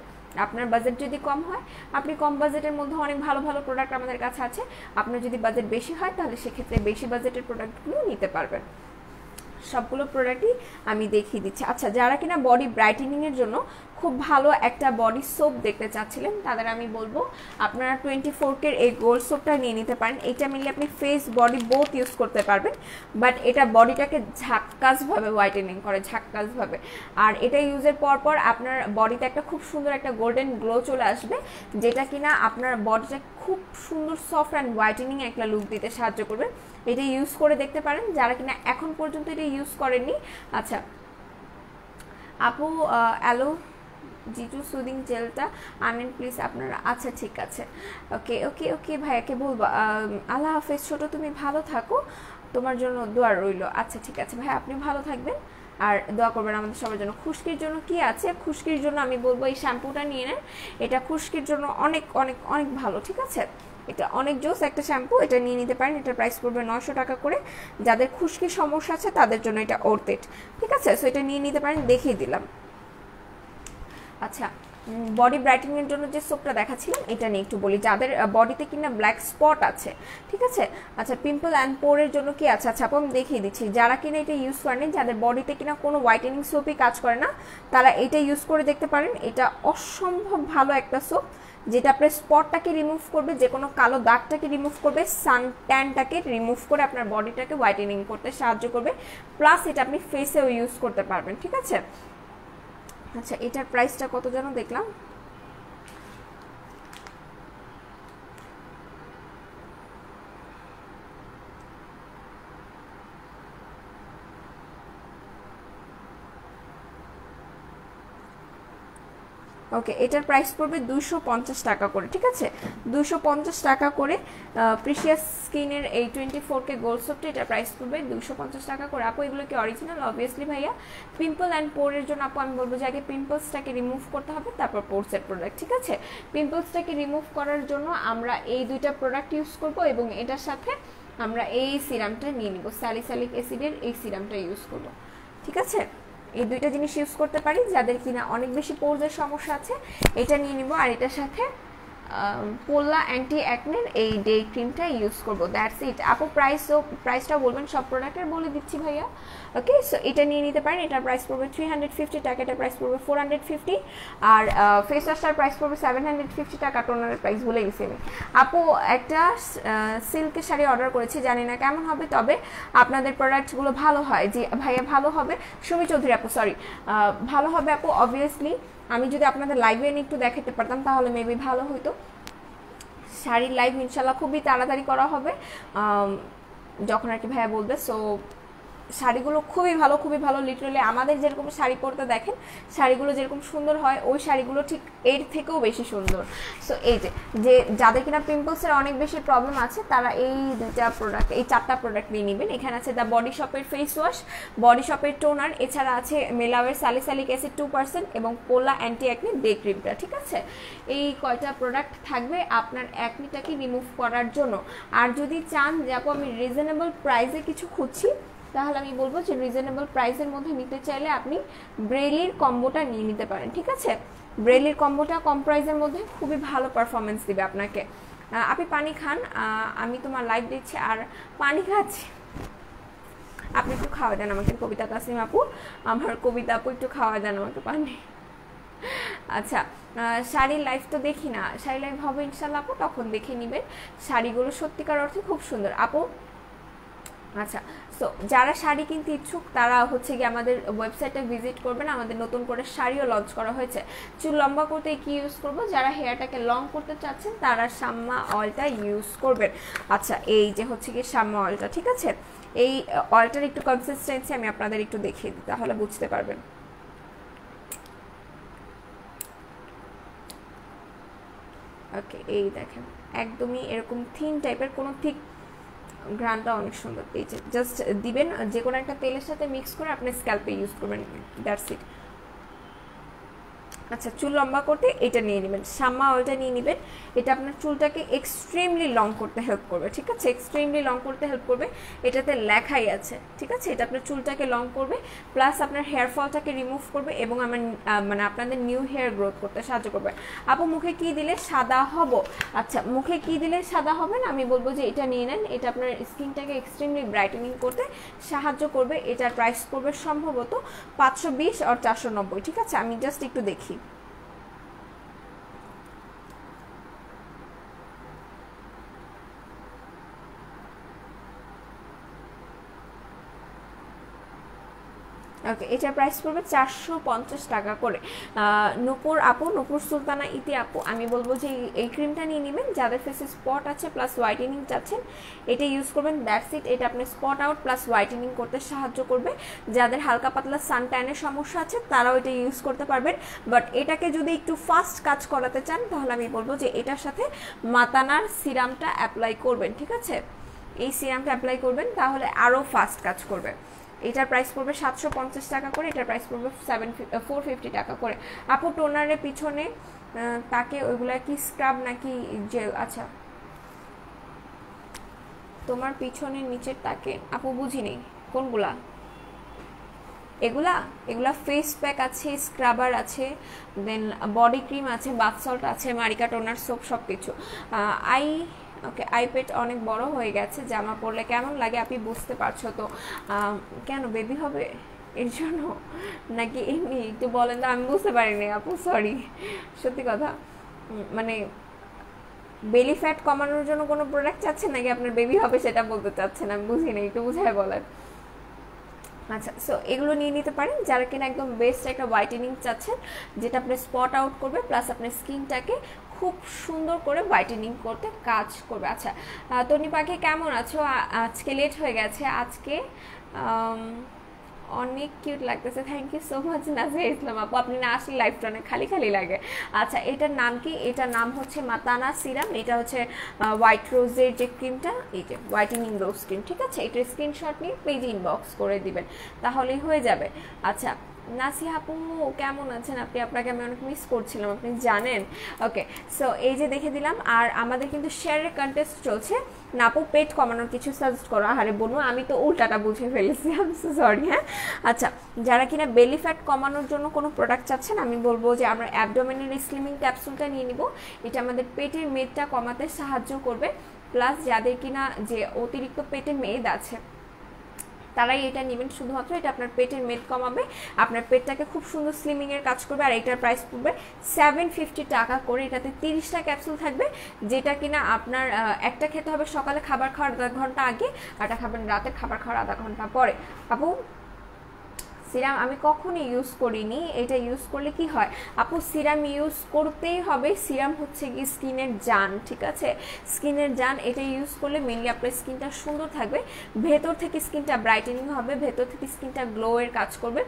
আপনার বাজেট যদি কম হয়, আপনি কম বাজেটের মধ্যে অনেক ভালো ভালো প্রোডাক্ট আমাদের কাছে আছে। আপনার যদি বাজেট বেশি হয়, তাহলে সেক্ষেত্রে বেশি বাজেটের প্রোডাক্টগুলো নিতে পারবেন। সবগুলো প্রোডাক্টই আমি দেখিয়ে দিচ্ছি। আচ্ছা, যারা কিনা বডি ব্রাইটেনিংয়ের জন্য খুব ভালো একটা বডি সোপ দেখতে চাচ্ছিলেন, তাদের আমি বলবো আপনারা 24K এই গোল্ড সোপটা নিয়ে নিতে পারেন। এটা মিলিয়ে আপনি ফেস বডি বোথ ইউজ করতে পারবেন, বাট এটা বডিটাকে ঝাক্কাসভাবে হোয়াইটেনিং করে, ঝাক্কাসভাবে। আর এটা ইউজের পর আপনার বডিতে একটা খুব সুন্দর একটা গোল্ডেন গ্লো চলে আসবে, যেটা কিনা আপনার বডিটা খুব সুন্দর সফট অ্যান্ড হোয়াইটেনিং একটা লুক দিতে সাহায্য করবে। এটা ইউজ করে দেখতে পারেন যারা কিনা এখন পর্যন্ত এটা ইউজ করেননি। আচ্ছা আপু, অ্যালো জিজু সুদিং জেলটা আনেন প্লিজ আপনারা। আচ্ছা ঠিক আছে, ওকে ওকে ওকে ভাইয়াকে বলবো। আল্লাহ হাফেজ ছোট, তুমি ভালো থাকো, তোমার জন্য দোয়া রইল। আচ্ছা ঠিক আছে ভাই, আপনি ভালো থাকবেন আর দোয়া করবেন আমাদের সবার জন্য। খুশকির জন্য কি আছে, খুশকির জন্য আমি বলবো এই শ্যাম্পুটা নিয়ে নেন, এটা খুশকির জন্য অনেক অনেক অনেক ভালো, ঠিক আছে। এটা অনেক জোস একটা শ্যাম্পু, এটা নিয়ে নিতে পারেন। এটার প্রাইস পড়বে 900 টাকা করে। যাদের খুশকির সমস্যা আছে তাদের জন্য এটা ওর্থ ইট, ঠিক আছে। সো এটা নিয়ে নিতে পারেন, দেখিয়ে দিলাম। আচ্ছা, বডি ব্রাইটেনিংয়ের জন্য যে সোপটা দেখাচ্ছিলাম, এটা নিয়ে একটু বলি। যাদের বডিতে কিনা ব্ল্যাক স্পট আছে, ঠিক আছে। আচ্ছা, পিম্পল অ্যান্ড পোরের জন্য কি আছে, আচ্ছা আমি দেখিয়ে দিচ্ছি। যারা কিনা এটা ইউজ করেন, যাদের বডিতে কিনা কোনো হোয়াইটেনিং সোপই কাজ করে না, তারা এটা ইউজ করে দেখতে পারেন। এটা অসম্ভব ভালো একটা সোপ, যেটা আপনার স্পটটাকে রিমুভ করবে, যে কোনো কালো দাগটাকে রিমুভ করবে, সান ট্যানটাকে রিমুভ করে আপনার বডিটাকে হোয়াইটেনিং করতে সাহায্য করবে। প্লাস এটা আপনি ফেসেও ইউজ করতে পারবেন, ঠিক আছে। আচ্ছা, এটার প্রাইসটা কত যেন দেখলাম, ওকে, এটার প্রাইস পড়বে 250 টাকা করে, ঠিক আছে, 250 টাকা করে। প্রিশিয়াস স্কিনের এই 24K গোল্ড সোপটা, এটার প্রাইস পড়বে 250 টাকা করে। আপু এগুলো কি অরিজিনাল? অবভিয়াসলি ভাইয়া। পিম্পল অ্যান্ড পোরের জন্য আপু আমি বলবো যে আগে পিম্পলসটাকে রিমুভ করতে হবে, তারপর পোরসের প্রোডাক্ট, ঠিক আছে। পিম্পলসটাকে রিমুভ করার জন্য আমরা এই দুইটা প্রোডাক্ট ইউজ করব, এবং এটার সাথে আমরা এই সিরামটা নিয়ে নিব, স্যালিসাইলিক অ্যাসিডের এই সিরামটা ইউজ করব, ঠিক আছে। এই দুইটা জিনিস ইউজ করতে পারি যাদের কিনা অনেক বেশি পোরসের সমস্যা আছে, এটা নিয়ে নিব। আর এটার সাথে পোলা অ্যান্টি অ্যাকনের এই ডে ক্রিমটা ইউজ করব, দ্যাটস ইট। আপু প্রাইসটাও বলবেন, সব প্রোডাক্টের বলে দিচ্ছি ভাইয়া। ওকে, সো এটা নিয়ে নিতে পারেন, এটার প্রাইস পড়বে 350 টাকা, এটার প্রাইস পড়বে 450, আর ফেস ওয়াশটার প্রাইস পড়বে 750 টাকা। টোনারের প্রাইস বলে গেছি আমি। আপু একটা সিল্কের শাড়ি অর্ডার করেছি, জানি না কেমন হবে, তবে আপনাদের প্রোডাক্টগুলো ভালো হয়। যে ভাইয়া ভালো হবে, সুমি চৌধুরী আপু, সরি, ভালো হবে আপু অবভিয়াসলি। আমি যদি আপনাদের লাইভে এনে একটু দেখাতে পারতাম তাহলে মেবি ভালো হইতো। শাড়ির লাইভ ইনশাল্লাহ খুবই তাড়াতাড়ি করা হবে, যখন আর কি ভাইয়া বলবে। সো শাড়িগুলো খুবই ভালো, খুবই ভালো। লিটারালি আমাদের যেরকম শাড়ি পরতে দেখেন শাড়িগুলো যেরকম সুন্দর হয়, ওই শাড়িগুলো ঠিক এর থেকেও বেশি সুন্দর। সো এই যে যাদের কিনা পিম্পলসের অনেক বেশি প্রবলেম আছে, তারা এই দুইটা প্রোডাক্ট, এই 4টা প্রোডাক্ট নিয়ে নেবেন। এখানে আছে দ্য বডি শপের ফেস ওয়াশ, বডি শপের টোনার, এছাড়া আছে মেলাওয়ের স্যালিসাইলিক অ্যাসিড 2% এবং পোলা অ্যান্টি অ্যাকনি ডে ক্রিমটা, ঠিক আছে। এই কয়টা প্রোডাক্ট থাকবে আপনার অ্যাকনিটাকে রিমুভ করার জন্য। আর যদি চান যে আপু আমি রিজনেবল প্রাইসে কিছু খুঁজছি, তাহলে আমি বলবো যে রিজনেবল প্রাইসের মধ্যে নিতে চাইলে আপনি ব্রেলির কম্বোটা নিয়ে নিতে পারেন, ঠিক আছে। ব্রেলির কম্বোটা কম প্রাইসের মধ্যে খুবই ভালো পারফরমেন্স দিবে আপনাকে। আপনি পানি খান, আমি তোমার লাইভ দিচ্ছি আর পানি খাচ্ছি, আপনি একটু খাওয়া দেন আমাকে। কবিতা তাসনিম আপু, আমার কবিতা আপু একটু খাওয়া দেন আমাকে পানি। আচ্ছা, শাড়ির লাইভ তো দেখি না, শাড়ির লাইভ হবে ইনশাল্লাহ আপু, তখন দেখে নেবেন। শাড়িগুলো সত্যিকার অর্থে খুব সুন্দর আপু। আচ্ছা, সো যারা শাড়ি কিনতে ইচ্ছুক তারা হচ্ছে গিয়ে আমাদের ওয়েবসাইটে ভিজিট করবেন। আমাদের নতুন করে শাড়িও লঞ্চ করা হয়েছে। চুল লম্বা করতে কি ইউজ করব? যারা হেয়ারটাকে লং করতে চাচ্ছেন তারা শাম্মা অয়েলটা ইউজ করবেন। আচ্ছা, এই যে হচ্ছে গিয়ে শাম্মা অয়েলটা, ঠিক আছে। এই অয়েলটার একটু কনসিস্টেন্সি আমি আপনাদের একটু দেখিয়ে দিই, তাহলে বুঝতে পারবেন। ওকে, এই দেখেন একদমই এরকম থিন টাইপের, কোনো ঠিক ঘ্রাণটা অনেক সুন্দর। এই যে জাস্ট দিবেন যে কোনো একটা তেলের সাথে মিক্স করে আপনি স্ক্যাল্পে ইউজ করবেন, দ্যাটস ইট। আচ্ছা, চুল লম্বা করতে এটা নিয়ে নেবেন, শাম্মা অয়েলটা নিয়ে নেবেন। এটা আপনার চুলটাকে এক্সট্রিমলি লং করতে হেল্প করবে, ঠিক আছে, এক্সট্রিমলি লং করতে হেল্প করবে, এটাতে লেখাই আছে, ঠিক আছে। এটা আপনার চুলটাকে লং করবে, প্লাস আপনার হেয়ার ফলটাকে রিমুভ করবে, এবং আমার মানে আপনাদের নিউ হেয়ার গ্রোথ করতে সাহায্য করবে। আপু মুখে কি দিলে সাদা হব? আচ্ছা, মুখে কি দিলে সাদা হবে না, আমি বলবো যে এটা নিয়ে নেন। এটা আপনার স্কিনটাকে এক্সট্রিমলি ব্রাইটেনিং করতে সাহায্য করবে। এটার প্রাইস পড়বে সম্ভবত 520 আর 490, ঠিক আছে। আমি জাস্ট একটু দেখি। ওকে, এটার প্রাইস পড়বে 450 টাকা করে। নূপুর আপু, নূপুর সুলতানা ইতি আপু, আমি বলবো যে এই ক্রিমটা নিয়ে নেবেন। যাদের ফেসে স্পট আছে প্লাস হোয়াইটেনিং চাচ্ছেন এটা ইউজ করবেন, দ্যাটস ইট। এটা আপনি স্পট আউট প্লাস হোয়াইটেনিং করতে সাহায্য করবে। যাদের হালকা পাতলা সান ট্যানের সমস্যা আছে তারাও এটা ইউজ করতে পারবেন, বাট এটাকে যদি একটু ফাস্ট কাজ করাতে চান তাহলে আমি বলবো যে এটার সাথে মাতানার সিরামটা অ্যাপ্লাই করবেন, ঠিক আছে। এই সিরামটা অ্যাপ্লাই করবেন তাহলে আরও ফাস্ট কাজ করবে। এটার প্রাইস পড়বে 750 টাকা করে, এটার প্রাইস পড়বে 450 টাকা করে। আপু টোনারের পিছনে তাকে ওইগুলা কি স্ক্রাব নাকি জেল? আচ্ছা, তোমার পিছনের নিচের তাকে আপু বুঝি নেই কোনগুলা, এগুলা ফেস প্যাক আছে, স্ক্রাবার আছে, দেন বডি ক্রিম আছে, বাথ সল্ট আছে, মারিকা টোনার সোপ, সব কিছু। ওকে, আইপ্যাড অনেক বড় হয়ে গেছে, জামা পরলে কেমন লাগে আপনি বুঝতে পারছো তো। কেন বেবি হবে এর জন্য নাকি এমনি একটু বলেন তো, আমি বুঝতে পারিনি আপু, সরি। সত্যি কথা, মানে বেলি ফ্যাট কমানোর জন্য কোনো প্রোডাক্ট চাচ্ছেন নাকি আপনার বেবি হবে সেটা বলতে চাচ্ছেন, আমি বুঝিনি, একটু বুঝায় বলেন। আচ্ছা, সো এগুলো নিয়ে নিতে পারেন যারা কিনা একদম বেস্ট একটা হোয়াইটেনিং চাচ্ছেন, যেটা আপনি স্পট আউট করবে প্লাস আপনার স্কিনটাকে খুব সুন্দর করে হোয়াইটেনিং করতে কাজ করবে। আচ্ছা, তনি পাখি কেমন আছো? আজকে লেট হয়ে গেছে, আজকে অনেক কিউট লাগতেছে, thank you so much Nazia Islam আপু, আপনি না আসলে লাইফটা অনেক খালি খালি লাগে। আচ্ছা এটার নাম কি? এটার নাম হচ্ছে মাতানা সিরাম, এটা হচ্ছে হোয়াইট রোজের যে ক্রিমটা, এই যে হোয়াইটেনিং রোজ ক্রিম, ঠিক আছে? এটার স্ক্রিনশট নিয়ে পেজে ইনবক্স করে দিবেন, তাহলেই হয়ে যাবে। আচ্ছা নাসিহা আপু কেমন আছেন আপনি? আপনাকে আমি অনেক মিস করছিলাম, আপনি জানেন। ওকে, সো এই যে দেখে দিলাম। আর আমাদের কিন্তু শেয়ারের কন্টেস্ট চলছে, না আপু পেট কমানোর কিছু সাজেস্ট করো। আরে বনু আমি তো উল্টাটা বুঝে ফেলেছি, আই এম সো সরি। হ্যাঁ আচ্ছা, যারা কিনা বেলি ফ্যাট কমানোর জন্য কোনো প্রোডাক্ট চাচ্ছেন, আমি বলবো যে আমরা অ্যাবডোমেনের স্লিমিং ক্যাপসুলটা নিয়ে নিব। এটা আমাদের পেটের মেদটা কমাতে সাহায্য করবে, প্লাস যাদের কিনা যে অতিরিক্ত পেটে মেদ আছে তারাই এটা নেবেন শুধুমাত্র। এটা আপনার পেটের মেদ কমাবে, আপনার পেটটাকে খুব সুন্দর স্লিমিংয়ের কাজ করবে। আর এটার প্রাইস পড়বে 750 টাকা করে। এটাতে 30টা ক্যাপসুল থাকবে, যেটা কিনা আপনার একটা খেতে হবে সকালে খাবার খাওয়ার আধা ঘন্টা আগে, আর একটা খাবেন রাতের খাবার খাওয়ার আধা ঘন্টা পরে। আপু সিরাম আমি কখনো ইউজ করিনি, এটা ইউজ করলে কি হয়? আপু সিরাম ইউজ করতেই হবে, সিরাম হচ্ছে কি স্কিনের জান, ঠিক আছে? স্কিনের জান। এটা ইউজ করলে মেনলি আপনার স্কিনটা সুন্দর থাকবে, ভেতর থেকে স্কিনটা ব্রাইটেনিং হবে, ভেতর থেকে স্কিনটা গ্লোয়ের কাজ করবে,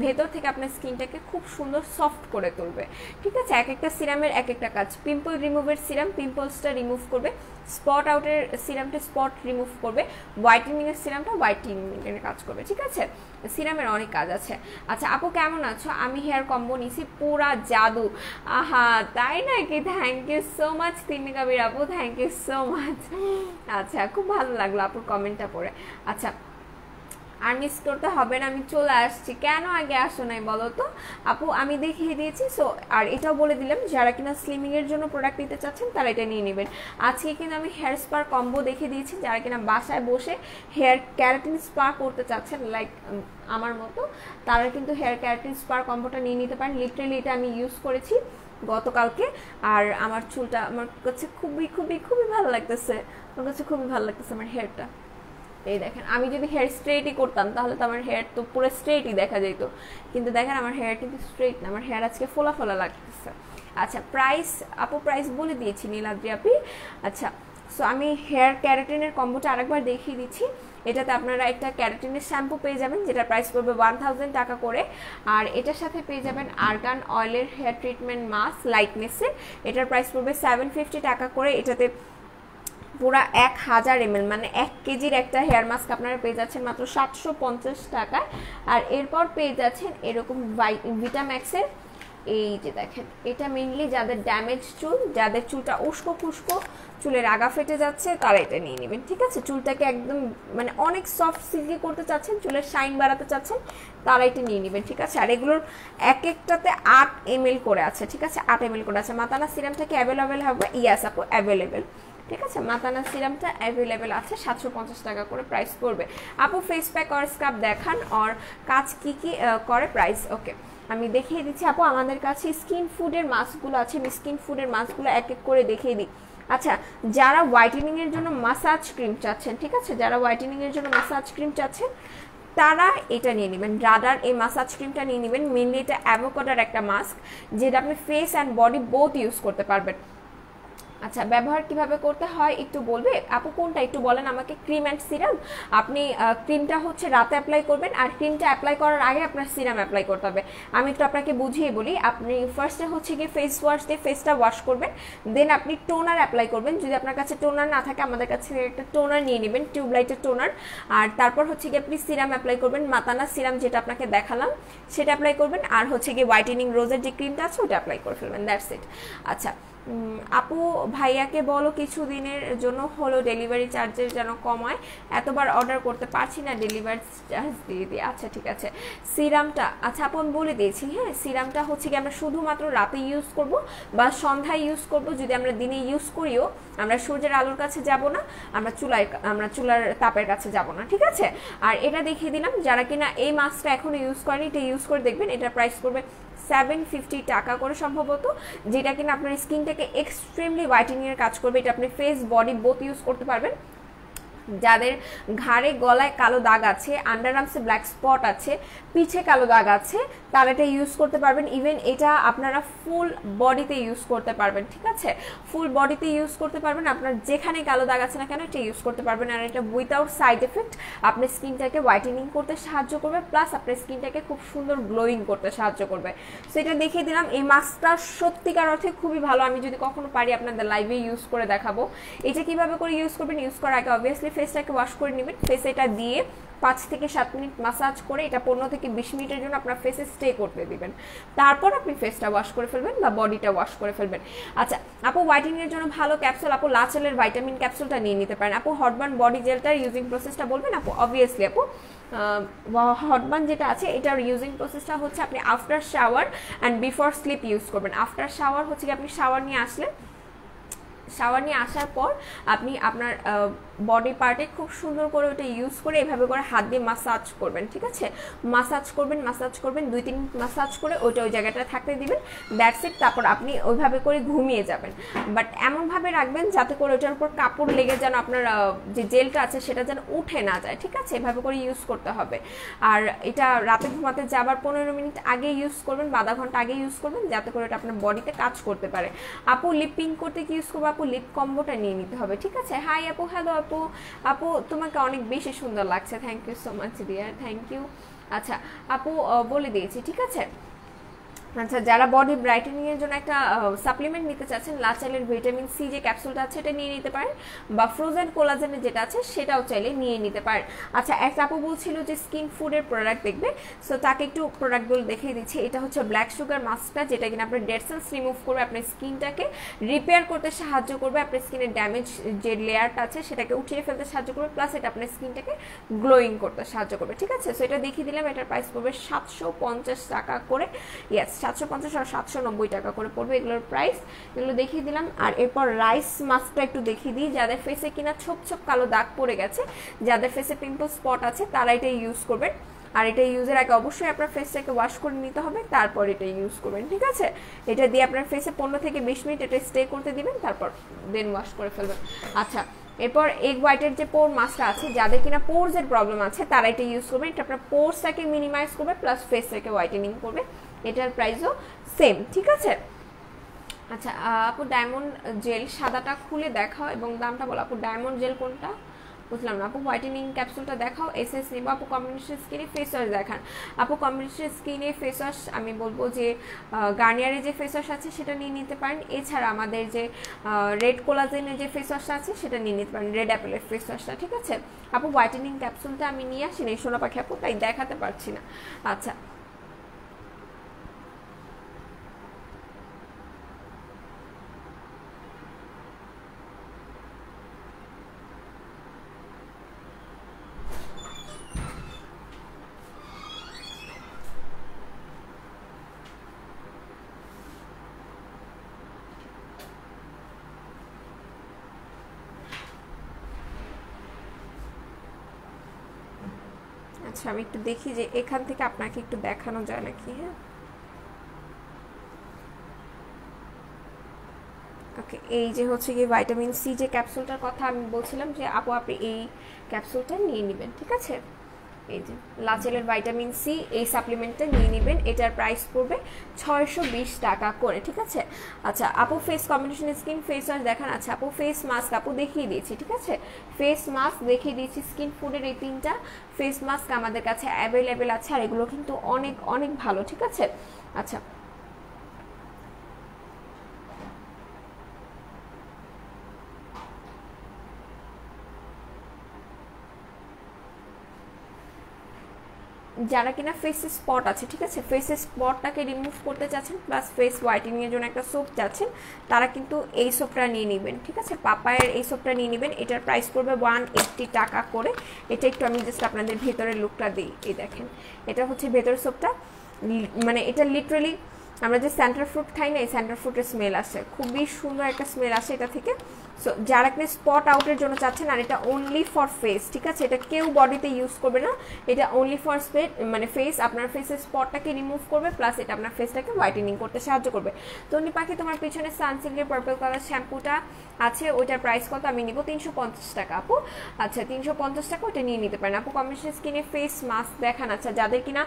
ভেতর থেকে আপনার স্কিনটাকে খুব সুন্দর সফট করে তুলবে, ঠিক আছে? এক একটা সিরামের এক একটা কাজ। পিম্পল রিমুভের সিরাম পিম্পলসটা রিমুভ করবে, স্পট আউটের সিরামটা স্পট রিমুভ করবে, হোয়াইটেনিংয়ের সিরামটা হোয়াইটেনিংয়ের কাজ করবে, ঠিক আছে? সিরামের অনেক কাজ আছে। আচ্ছা আপু কেমন আছো? আমি হেয়ার কম্বো নিছি, পুরা জাদু। আহা তাই নাকি? Thank you so much Tinni Kabir আপু, থ্যাংক ইউ সো মাচ। আচ্ছা খুব ভালো লাগলো আপুর কমেন্টটা পড়ে। আচ্ছা আর মিস করতে হবে না, আমি চলে আসছি। কেন আগে আসো নাই বলো তো আপু? আমি দেখিয়ে দিয়েছি। সো আর এটাও বলে দিলাম, যারা কিনা স্লিমিং এর জন্য প্রোডাক্ট নিতে চাচ্ছেন তারা এটা নিয়ে নেবেন। আজকে কিন্তু আমি হেয়ার স্পার কম্বো দেখিয়ে দিয়েছি, যারা কিনা বাসায় বসে হেয়ার ক্যারাটিন স্পা করতে চাচ্ছেন লাইক আমার মতো, তারা কিন্তু হেয়ার ক্যারাটিন স্পার কম্বোটা নিয়ে নিতে পারেন। লিটারেলি এটা আমি ইউজ করেছি গতকালকে, আর আমার চুলটা আমার কাছে খুবই খুবই খুবই ভালো লাগতেছে, আমার কাছে খুবই ভালো লাগতেছে আমার হেয়ারটা। এই দেখেন, আমি যদি হেয়ার স্ট্রেটই করতাম তাহলে তো আমার হেয়ার তো পুরো স্ট্রেটই দেখা যেত, কিন্তু দেখেন আমার হেয়ার কিন্তু স্ট্রেট না, আমার হেয়ার আজকে ফোলা ফোলা লাগতেছে। আচ্ছা প্রাইস আপু, প্রাইস বলে দিয়েছি নীলাদ্রি আপি। আচ্ছা সো আমি হেয়ার ক্যারাটিনের কম্বোটা আরেকবার দেখিয়ে দিচ্ছি। এটাতে আপনারা একটা ক্যারাটিনের শ্যাম্পু পেয়ে যাবেন, যেটা প্রাইস পড়বে 1000 টাকা করে। আর এটার সাথে পেয়ে যাবেন আর্গান অয়েলের হেয়ার ট্রিটমেন্ট মাস্ক লাইটনেসের, এটার প্রাইস পড়বে 750 টাকা করে। এটাতে পুরা 1000 ml মানে 1 কেজির একটা হেয়ার মাস্ক আপনারা পেয়ে যাচ্ছেন মাত্র 750 টাকায়। আর এরপর পেয়ে যাচ্ছেন এরকম ভিটাম্যাক্সের, এই যে দেখেন, এটা মেইনলি যাদের ড্যামেজ চুল, যাদের চুলটা উস্কো খুস্কো, চুলের আগা ফেটে যাচ্ছে, তারা এটা নিয়ে নেবেন, ঠিক আছে? চুলটাকে একদম মানে অনেক সফট সিল্কি করতে চাচ্ছেন, চুলের শাইন বাড়াতে চাচ্ছেন, তারা এটা নিয়ে নেবেন, ঠিক আছে? আর এগুলোর এক একটাতে 8 ml করে আছে, ঠিক আছে? 8 ml করে আছে। মাতানা সিরামটা কি অ্যাভেলেবেল হবে? ইয়াস আপু অ্যাভেলেবেল, ঠিক আছে? মাতানা সিরামটা অ্যাভেলেবেল আছে, 750 টাকা করে প্রাইস পড়বে। আপু ফেস প্যাক আর স্ক্রাব দেখান, আর কাজ কি কি করে, প্রাইস। ওকে আমি দেখিয়ে দিচ্ছি আপু, আমাদের কাছে স্কিন ফুডের মাস্কগুলো আছে, আমি স্কিন ফুডের মাস্কগুলো এক এক করে দেখিয়ে দিই। আচ্ছা যারা হোয়াইটেনিং এর জন্য মাসাজ ক্রিম চাচ্ছেন, ঠিক আছে? যারা হোয়াইটেনিং এর জন্য মাসাজ ক্রিম চাচ্ছেন তারা এটা নিয়ে নেবেন, রাডার এই মাসাজ ক্রিমটা নিয়ে নেবেন। মেনলি এটা অ্যাভোকাডোর একটা মাস্ক, যেটা আপনি face and body both use করতে পারবেন। আচ্ছা ব্যবহার কিভাবে করতে হয় একটু বলবে আপু? কোনটা একটু বলেন আমাকে। ক্রিম অ্যান্ড সিরাম, আপনি ক্রিমটা হচ্ছে রাতে অ্যাপ্লাই করবেন, আর ক্রিমটা অ্যাপ্লাই করার আগে আপনার সিরাম অ্যাপ্লাই করতে হবে। আমি একটু আপনাকে বুঝিয়ে বলি। আপনি ফার্স্টে হচ্ছে গিয়ে ফেস ওয়াশ দিয়ে ফেসটা ওয়াশ করবেন, দেন আপনি টোনার অ্যাপ্লাই করবেন। যদি আপনার কাছে টোনার না থাকে, আমাদের কাছে একটা টোনার নিয়ে নেবেন, টিউবলাইটের টোনার। আর তারপর হচ্ছে গিয়ে আপনি সিরাম অ্যাপ্লাই করবেন, মাতানা সিরাম যেটা আপনাকে দেখালাম সেটা অ্যাপ্লাই করবেন, আর হচ্ছে গিয়ে হোয়াইটেনিং রোজের যে ক্রিমটা আছে ওটা অ্যাপ্লাই করে ফেলবেন, দ্যাটস ইট। আচ্ছা আপু ভাইয়াকে বলো কিছু দিনের জন্য হলো ডেলিভারি চার্জের যেন কমায়, এতবার অর্ডার করতে পারছি না, ডেলিভারি চার্জ দিয়ে দিই। আচ্ছা ঠিক আছে। সিরামটা আচ্ছা আপন বলে দিয়েছি, হ্যাঁ সিরামটা হচ্ছে কি আমরা শুধুমাত্র রাতে ইউজ করব বা সন্ধ্যায় ইউজ করব। যদি আমরা দিনে ইউজ করিও, আমরা সূর্যের আলোর কাছে যাব না, আমরা চুলার তাপের কাছে যাব না, ঠিক আছে? আর এটা দেখিয়ে দিলাম, যারা কিনা এই মাস্কটা এখনো ইউজ করেনি এটা ইউজ করে দেখবেন। এটার প্রাইস করবে 750 টাকা করে সম্ভবত, যেটা কিনা আপনার স্কিনটাকে এক্সট্রিমলি হোয়াইটেনিং এর কাজ করবে। এটা আপনি ফেস বডি বোথ ইউজ করতে পারবেন। যাদের ঘাড়ে গলায় কালো দাগ আছে, আন্ডার আর্মসে ব্ল্যাক স্পট আছে, পিছে কালো দাগ আছে, তারা এটা ইউজ করতে পারবেন। ইভেন এটা আপনারা ফুল বডিতে ইউজ করতে পারবেন, ঠিক আছে? ফুল বডিতে ইউজ করতে পারবেন, আপনার যেখানে কালো দাগ আছে না কেন এটা ইউজ করতে পারবেন। আর এটা উইথাউট সাইড এফেক্ট আপনার স্কিনটাকে হোয়াইটেনিং করতে সাহায্য করবে, প্লাস আপনার স্কিনটাকে খুব সুন্দর গ্লোয়িং করতে সাহায্য করবে। সেটা দেখিয়ে দিলাম। এই মাস্কটা সত্যিকার অর্থে খুবই ভালো, আমি যদি কখনো পারি আপনাদের লাইভে ইউজ করে দেখাবো। এটা কিভাবে করে ইউজ করবেন, ইউজ করার আগে অবভিয়াসলি ফেসটাকে ওয়াশ করে নেবেন। ফেসে এটা দিয়ে 5 থেকে 7 মিনিট মাসাজ করে এটা 15 থেকে 20 মিনিটের জন্য আপনার ফেসে স্টে করতে দিবেন। তারপর আপনি ফেসটা ওয়াশ করে ফেলবেন বা বডিটা ওয়াশ করে ফেলবেন। আচ্ছা আপু হোয়াইটেনিং এর জন্য ভালো ক্যাপসুল, আপু লাচেলের ভাইটামিন ক্যাপসুলটা নিয়ে নিতে পারেন। আপু হটবার্ন বডি জেলটার ইউজিং প্রসেসটা বলবেন? আপু অবভিয়াসলি আপু হটবার্ন যেটা আছে এটার ইউজিং প্রসেসটা হচ্ছে আপনি after shower and before sleep use করবেন। আফটার শাওয়ার হচ্ছে কি আপনি শাওয়ার নিয়ে আসার পর আপনি আপনার বডি পার্টে খুব সুন্দর করে ওটা ইউজ করে এভাবে করে হাত দিয়ে মাসাজ করবেন, ঠিক আছে? মাসাজ করবেন 2-3 মিনিট মাসাজ করে ওইটা ওই জায়গাটা থাকতে দিবেন, দ্যাটস ইট। তারপর আপনি ওইভাবে করে ঘুমিয়ে যাবেন, বাট এমনভাবে রাখবেন যাতে করে ওটার উপর কাপড় লেগে যেন আপনার যে জেলটা আছে সেটা যেন উঠে না যায়, ঠিক আছে? এভাবে করে ইউজ করতে হবে। আর এটা রাতে ঘুমাতে যাবার 15 মিনিট আগে ইউজ করবেন বা আধা ঘন্টা আগে ইউজ করবেন, যাতে করে এটা আপনার বডিতে কাজ করতে পারে। আপু লিপ পিঙ্ক করতে কি ইউজ করবো? আপু লিপ কম্বোটা নিয়ে নিতে হবে, ঠিক আছে? হাই আপু, হ্যালো আপু, আপু তোমাকে অনেক বেশি সুন্দর লাগছে, thank you so much dear, thank you. আচ্ছা আপু বলে দিয়েছি, ঠিক আছে? আচ্ছা যারা বডি ব্রাইটেনিং এর জন্য একটা সাপ্লিমেন্ট নিতে চাচ্ছেন, লাচালের ভিটামিন সি যে ক্যাপসুলটা আছে এটা নিয়ে নিতে পারেন, বা ফ্রোজেন কোলাজেনের যেটা আছে সেটাও চাইলে নিয়ে নিতে পারেন। আচ্ছা একটা আপু বলছিল যে স্কিন ফুডের প্রোডাক্ট দেখবে, সো তাকে একটু প্রোডাক্টগুলো দেখিয়ে দিচ্ছি। এটা হচ্ছে ব্ল্যাক সুগার মাস্কটা, যেটা কিনা আপনার ডেড সেলস রিমুভ করবে, আপনার স্কিনটাকে রিপেয়ার করতে সাহায্য করবে, আপনার স্কিনের ড্যামেজ যে লেয়ারটা আছে সেটাকে উঠিয়ে ফেলতে সাহায্য করবে, প্লাস এটা আপনার স্কিনটাকে গ্লোয়িং করতে সাহায্য করবে, ঠিক আছে? সো এটা দেখিয়ে দিলাম। এটার প্রাইস পড়বে 750 টাকা করে, ইয়েস 750 আর 790 টাকা করে পড়বে এগুলোর প্রাইস, এগুলো দেখিয়ে দিলাম। আর এরপর রাইস মাস্কটা একটু দেখিয়ে দিই। যাদের ফেসে কিনা ছোপ ছোপ কালো দাগ পড়ে গেছে, যাদের ফেসে পিম্পল স্পট আছে, তারা এটা ইউজ করবেন। আর এটা ইউজের আগে অবশ্যই আপনার ফেসটাকে ওয়াশ করে নিতে হবে, তারপর এটা ইউজ করবেন, ঠিক আছে? এটা দিয়ে আপনার ফেসে 15 থেকে 20 মিনিট এটা স্টে করতে দিবেন, তারপর দেন ওয়াশ করে ফেলবেন। আচ্ছা এরপর এগ হোয়াইটের যে পোর মাস্কটা আছে, যাদের কিনা পোরসের প্রবলেম আছে তারা এটা ইউজ করবেন। এটা আপনার পোরসটাকে মিনিমাইজ করবে, প্লাস ফেসটাকে হোয়াইটেনিং করবে। এটার প্রাইসও সেম, ঠিক আছে? আচ্ছা আপু ডায়মন্ড জেল সাদাটা খুলে দেখাও এবং দামটা বলো। আপু ডায়মন্ড জেল কোনটা বুঝলাম না। আপু হোয়াইটেনিং ক্যাপসুলটা দেখাও, এসএস নিব। আপু কম্বিনেশন স্কিনে ফেস ওয়াশ দেখান। আপু কম্বিনেশন স্কিনে ফেস ওয়াশ আমি বলবো যে গার্নিয়ারের যে ফেস ওয়াশ আছে সেটা নিয়ে নিতে পারেন। এছাড়া আমাদের যে রেড কোলাজেনের যে ফেস ওয়াশটা আছে সেটা নিয়ে নিতে পারেন, রেড অ্যাপেলের ফেস ওয়াশটা, ঠিক আছে? আপু হোয়াইটেনিং ক্যাপসুলটা আমি নিয়ে আসিনি সোনা পাখি আপু, তাই দেখাতে পারছি না। আচ্ছা আচ্ছা আমি একটু দেখি যে এখান থেকে আপনাকে একটু দেখানো যায় নাকি। হ্যাঁ ওকে, এই যে হচ্ছে কি ভিটামিন সি যে ক্যাপসুলটার কথা আমি বলছিলাম, যে আপু আপনি এই ক্যাপসুলটা নিয়ে নেবেন, ঠিক আছে? এই যে লাচেলের ভিটামিন সি এই সাপ্লিমেন্টটা নিয়ে নেবেন। এটার প্রাইস পড়বে 620 টাকা করে, ঠিক আছে? আচ্ছা আপু face combination skin face wash দেখান। আচ্ছা আপু ফেস মাস্ক আপু দেখিয়ে দিয়েছি, ঠিক আছে? ফেস মাস্ক দেখিয়ে দিয়েছি। স্কিন ফুডের এই 3টা ফেস মাস্ক আমাদের কাছে অ্যাভেলেবেল আছে, আর এগুলো কিন্তু অনেক অনেক ভালো, ঠিক আছে? আচ্ছা যারা কিনা ফেসে স্পট আছে, ঠিক আছে, ফেসে স্পটটাকে রিমুভ করতে চাচ্ছেন, প্লাস ফেস হোয়াইটেনিং এর জন্য একটা সোপ চাচ্ছেন, তারা কিন্তু এই সোপটা নিয়ে নেবেন, ঠিক আছে? পাপায়ের এই সোপটা নিয়ে নেবেন। এটার প্রাইস পড়বে 180 টাকা করে। এটা একটু আমি জাস্ট আপনাদের ভেতরের লুকটা দিই। এই দেখেন, এটা হচ্ছে ভেতরের সোপটা, মানে এটা লিটারালি আমরা যে সেন্টার ফ্রুট খাই না, এই সেন্টার ফ্রুটের স্মেল আসে, খুবই সুন্দর একটা স্মেল আসে এটা থেকে। সো যারা কিনা স্পট আউটের জন্য চাচ্ছেন, আর এটা অনলি ফর ফেস, ঠিক আছে, এটা কেউ বডিতে ইউজ করবে না, এটা অনলি ফর মানে ফেস, আপনার ফেসের স্পটটাকে রিমুভ করবে, প্লাস এটা আপনার ফেসটাকে হোয়াইটেনিং করতে সাহায্য করবে। তন্নি পাখি, তোমার পিছনে সানসিল্কের পার্পল কালার শ্যাম্পুটা আছে, ওইটার প্রাইস কত? আমি নিব 350 টাকা আপু। আচ্ছা 350 টাকা, ওইটা নিয়ে নিতে পারেন আপু। কম্বিনেশন স্কিনে ফেস মাস্ক দেখান। আচ্ছা যাদের কিনা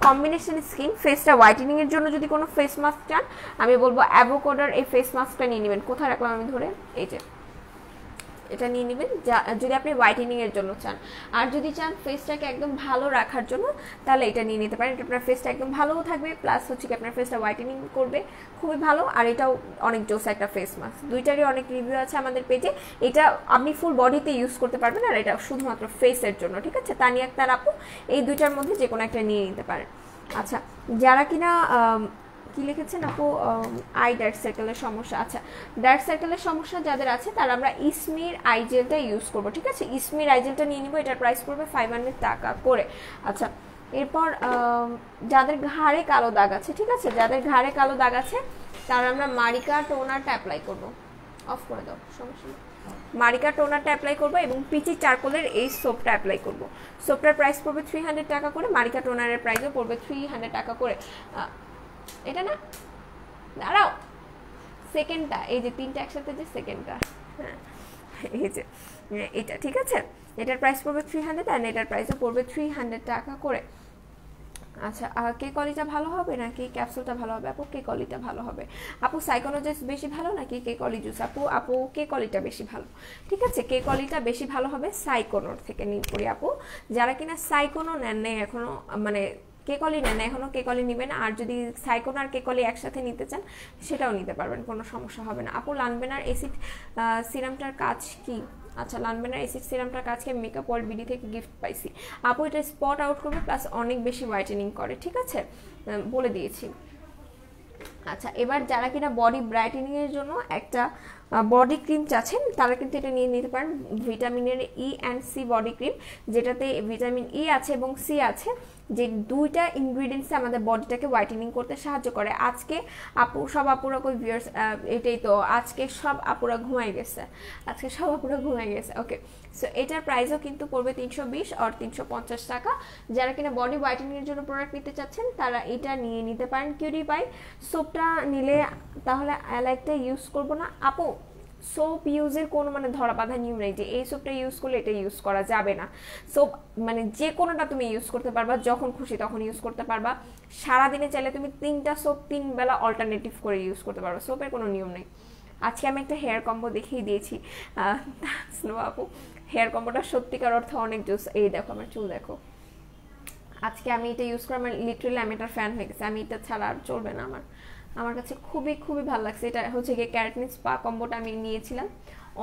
কম্বিনেশন স্কিন, ফেসটা হোয়াইটেনিং এর জন্য যদি কোনো ফেস মাস্ক চান, আমি বলবো অ্যাভোকাডোর এই ফেস মাস্কটা নিয়ে নেবেন। কোথায় রাখলাম আমি ধরে, এই যে এটা নিয়ে নেবেন যদি আপনি হোয়াইটেনিং এর জন্য চান। আর যদি চান ফেসটাকে একদম ভালো রাখার জন্য, তাহলে এটা নিয়ে নিতে পারেন। এটা আপনার ফেসটা একদম ভালোও থাকবে, প্লাস হচ্ছে কি আপনার ফেসটা হোয়াইটেনিং করবে, খুবই ভালো। আর এটাও অনেক জোস একটা ফেস মাস্ক, দুইটারই অনেক রিভিউ আছে আমাদের পেজে। এটা আপনি ফুল বডিতে ইউজ করতে পারবেন, আর এটা শুধুমাত্র ফেসের জন্য, ঠিক আছে। তানিয়া আক্তার আপু, এই দুইটার মধ্যে যে কোনো একটা নিয়ে নিতে পারেন। আচ্ছা যারা কিনা কি লিখেছেন আপু, আই ডার্ক সার্কেলের সমস্যা, আচ্ছা ডার্ক সার্কেলের সমস্যা যাদের আছে, তারা আমরা ইসমির আই জেলটা ইউজ করবো, ঠিক আছে। ইসমির আই জেলটা নিয়ে নিবো, এটার প্রাইস পড়বে 500 টাকা করে। আচ্ছা এরপর যাদের ঘাড়ে কালো দাগ আছে, ঠিক আছে, যাদের ঘাড়ে কালো দাগ আছে, তারা আমরা মারিকা টোনারটা অ্যাপ্লাই করবো। অফ করে দাও, সমস্যা নেই। মারিকা টোনারটা অ্যাপ্লাই করবো এবং পিচি চারকোলের এই সোপটা অ্যাপ্লাই করবো। সোপটার প্রাইস পড়বে 300 টাকা করে, মারিকা টোনারের প্রাইসও পড়বে 300 টাকা করে। এটা না, দাঁড়াও, সেকেন্ডটা, এই যে তিনটা একসাথে যে সেকেন্ডটা, হ্যাঁ এই যে এটা, ঠিক আছে, এটার প্রাইস পড়বে 300 আর এটার প্রাইসও পড়বে 300 টাকা করে। আচ্ছা কে কলিটা ভালো হবে নাকি ক্যাপসুলটা ভালো হবে আপু? কে কলিটা ভালো হবে আপু। সাইকোনোজেস বেশি ভালো নাকি কে কলি জুস আপু? আপু কে কলিটা বেশি ভালো, ঠিক আছে, কে কলিটা বেশি ভালো হবে সাইকোনোর থেকে নিয়ে করি আপু। যারা কিনা সাইকোনো নেন নাই এখনো, মানে কে কলি নেন এখনো, কে কলি নেবেন। আর যদি সাইকোন আর কে কলি একসাথে নিতে চান, সেটাও নিতে পারবেন, কোনো সমস্যা হবে না আপু। লানবেনার অ্যাসিড সিরামটার কাজ কি? আচ্ছা লানবেনার অ্যাসিড সিরামটার কাজকে মেকআপ ওয়ার্ল্ড বিডি থেকে গিফট পাইছি আপু। এটা স্পট আউট করবে, প্লাস অনেক বেশি হোয়াইটেনিং করে, ঠিক আছে, বলে দিয়েছি। আচ্ছা এবার যারা কিনা বডি ব্রাইটেনিং এর জন্য একটা বডি ক্রিম চাচ্ছেন, তারা কিন্তু এটা নিয়ে নিতে পারেন, ভিটামিনের E and C body cream, যেটাতে ভিটামিন ই আছে এবং সি আছে, যে দুইটা ইনগ্রিডিয়েন্টস আমাদের বডিটাকে হোয়াইটেনিং করতে সাহায্য করে। আজকে আপু সব আপুরা কই ভিউয়ার্স, এটাই তো, আজকে সব আপুরা ঘুমাই গেছে, আজকে সব আপুরা ঘুমাই গেছে, ওকে। সো এটার প্রাইসও কিন্তু পড়বে 320 আর 350 টাকা। যারা কিনা বডি হোয়াইটেনিং এর জন্য প্রোডাক্ট নিতে চাচ্ছেন, তারা এটা নিয়ে নিতে পারেন। কিউরি পাই সোপটা নিলে তাহলে অ্যালাইকটা ইউজ করব না আপু? সোপ ইউজের কোনো মানে ধরা বাঁধা নিয়ম নেই যে এই সোপটা ইউজ করলে এটা ইউজ করা যাবে না। সোপ মানে যে কোনোটা তুমি ইউজ করতে পারবা, যখন খুশি তখন ইউজ করতে পারবা। সারাদিনে চাইলে তুমি 3টা সোপ 3 বেলা অল্টারনেটিভ করে ইউজ করতে পারবা, সোপের কোনো নিয়ম নেই। আজকে আমি একটা হেয়ার কম্বো দেখিয়ে দিয়েছি স্নো আপু, হেয়ার কম্বোটা সত্যিকার অর্থে অনেক জোস। এই দেখো আমার চুল দেখো, আজকে আমি এটা ইউজ করে আমার লিটারালি আমি এটার ফ্যান হয়ে গেছে, আমি এটা ছাড়া আর চলবে না আমার কাছে খুবই খুবই ভালো লাগছে। এটা হচ্ছে গিয়ে ক্যারাটিন স্পা কম্বোটা আমি নিয়েছিলাম,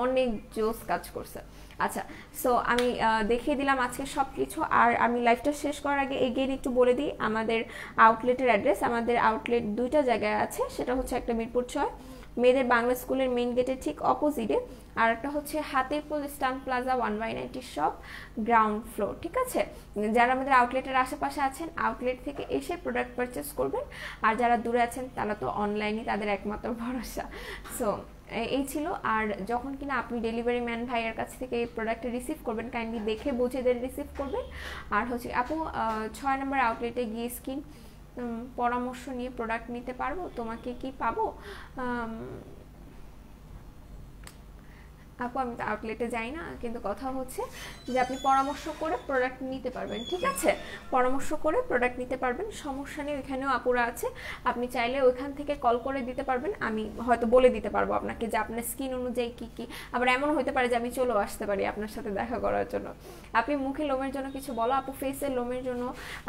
অনেক জোস কাজ করছে। আচ্ছা সো আমি দেখিয়ে দিলাম আজকে সব কিছু। আর আমি লাইভটা শেষ করার আগে এগেইন একটু বলে দিই আমাদের আউটলেটের অ্যাড্রেস। আমাদের আউটলেট দুইটা জায়গায় আছে, সেটা হচ্ছে একটা মিরপুর 6 মেয়েদের বাংলা স্কুলের মেইন গেটের ঠিক অপোজিটে, আর একটা হচ্ছে হাতিরপুল স্টান প্লাজা 1/90 শপ গ্রাউন্ড ফ্লোর, ঠিক আছে। যারা আমাদের আউটলেটের আশেপাশে আছেন, আউটলেট থেকে এসে প্রোডাক্ট পারচেস করবেন। আর যারা দূরে আছেন তারা তো অনলাইনে তাদের একমাত্র ভরসা। সো এই ছিল। আর যখন কিনা আপনি ডেলিভারি ম্যান ভাইয়ের কাছ থেকে এই প্রোডাক্টটা রিসিভ করবেন, কাইন্ডলি দেখে বুঝে দেন রিসিভ করবেন। আর হচ্ছে আপু 6 নম্বর আউটলেটে গিয়ে স্কিন পরামর্শ নিয়ে প্রোডাক্ট নিতে পারবো, তোমাকে কি পাবো? আপু আমি তো আউটলেটে যাই না, কিন্তু কথা হচ্ছে যে আপনি পরামর্শ করে প্রোডাক্ট নিতে পারবেন, ঠিক আছে, পরামর্শ করে প্রোডাক্ট নিতে পারবেন, সমস্যা নেই। ওইখানেও আপুরা আছে, আপনি চাইলে ওইখান থেকে কল করে দিতে পারবেন, আমি হয়তো বলে দিতে পারবো আপনাকে যে আপনার স্কিন অনুযায়ী কি কি। আবার এমন হতে পারে যে আমি চলেও আসতে পারি আপনার সাথে দেখা করার জন্য। আপনি মুখে লোমের জন্য কিছু বলো আপু? ফেসের লোমের জন্য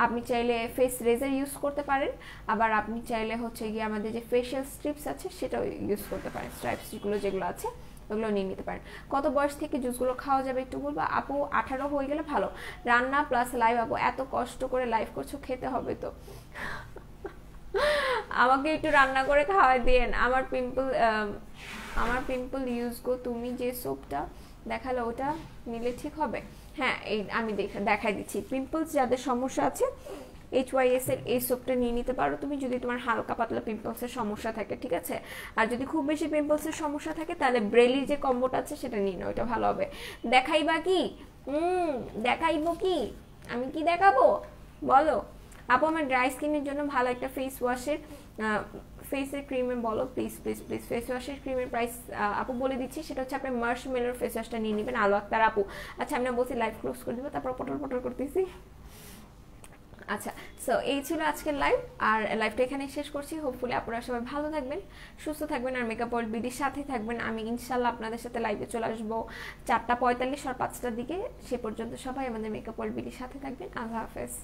আপনি চাইলে ফেস রেজার ইউজ করতে পারেন, আবার আপনি চাইলে হচ্ছে গিয়ে আমাদের যে ফেশিয়াল স্ট্রিপস আছে সেটাও ইউজ করতে পারেন, স্ট্রাইপসগুলো যেগুলো আছে ওগুলো নিয়ে নিতে পারেন। কত বয়স থেকে জুসগুলো খাওয়া যাবে একটু বলবো আপু? 18 হয়ে গেলে ভালো। রান্না প্লাস লাইভ আপু, এত কষ্ট করে লাইভ করছো, খেতে হবে তো আমাকে একটু রান্না করে খাওয়াই দিয়েন। আমার পিম্পল ইউজ গো, তুমি যে সোপটা দেখালে ওটা নিলে ঠিক হবে? হ্যাঁ এই আমি দেখাই দিচ্ছি। পিম্পলস যাদের সমস্যা আছে HYS এর এই সোপটা নিয়ে নিতে পারো তুমি, যদি তোমার হালকা পাতলা পিম্পলসের সমস্যা থাকে, ঠিক আছে। আর যদি খুব বেশি পিম্পলসের সমস্যা থাকে তাহলে ব্রেলির যে কম্বোটা আছে সেটা নিয়ে নাও, এটা ভালো হবে। দেখাইবা কি? দেখাইবো কি? আমি কি দেখাবো বলো আপু? আমার ড্রাই স্কিনের জন্য ভালো একটা ফেস ওয়াশের ফেসের ক্রিমের বলো প্লিজ প্লিজ প্লিজ। ফেস ওয়াশের ক্রিমের প্রাইস আপু বলে দিচ্ছি, সেটা হচ্ছে আপনি মার্শমেলোর ফেস ওয়াশটা নিয়ে নেবেন, আলো আক্তার আপু। আচ্ছা আমি না বলছি লাইভ ক্লোজ করে দিব, তারপর পটল পটল করতেছি। আচ্ছা, সো এই ছিল আজকের লাইভ, আর লাইভটা এখানে শেষ করছি। হোপফুলি আপনারা সবাই ভালো থাকবেন, সুস্থ থাকবেন, আর মেকআপ ওয়ার্ল্ড বিডির সাথেই থাকবেন। আমি ইনশাল্লাহ আপনাদের সাথে লাইভে চলে আসবো 4:45 আর 5টার দিকে। সে পর্যন্ত সবাই আমাদের মেকআপ ওয়ার্ল্ড বিডির সাথে থাকবেন। আল্লাহ হাফেজ।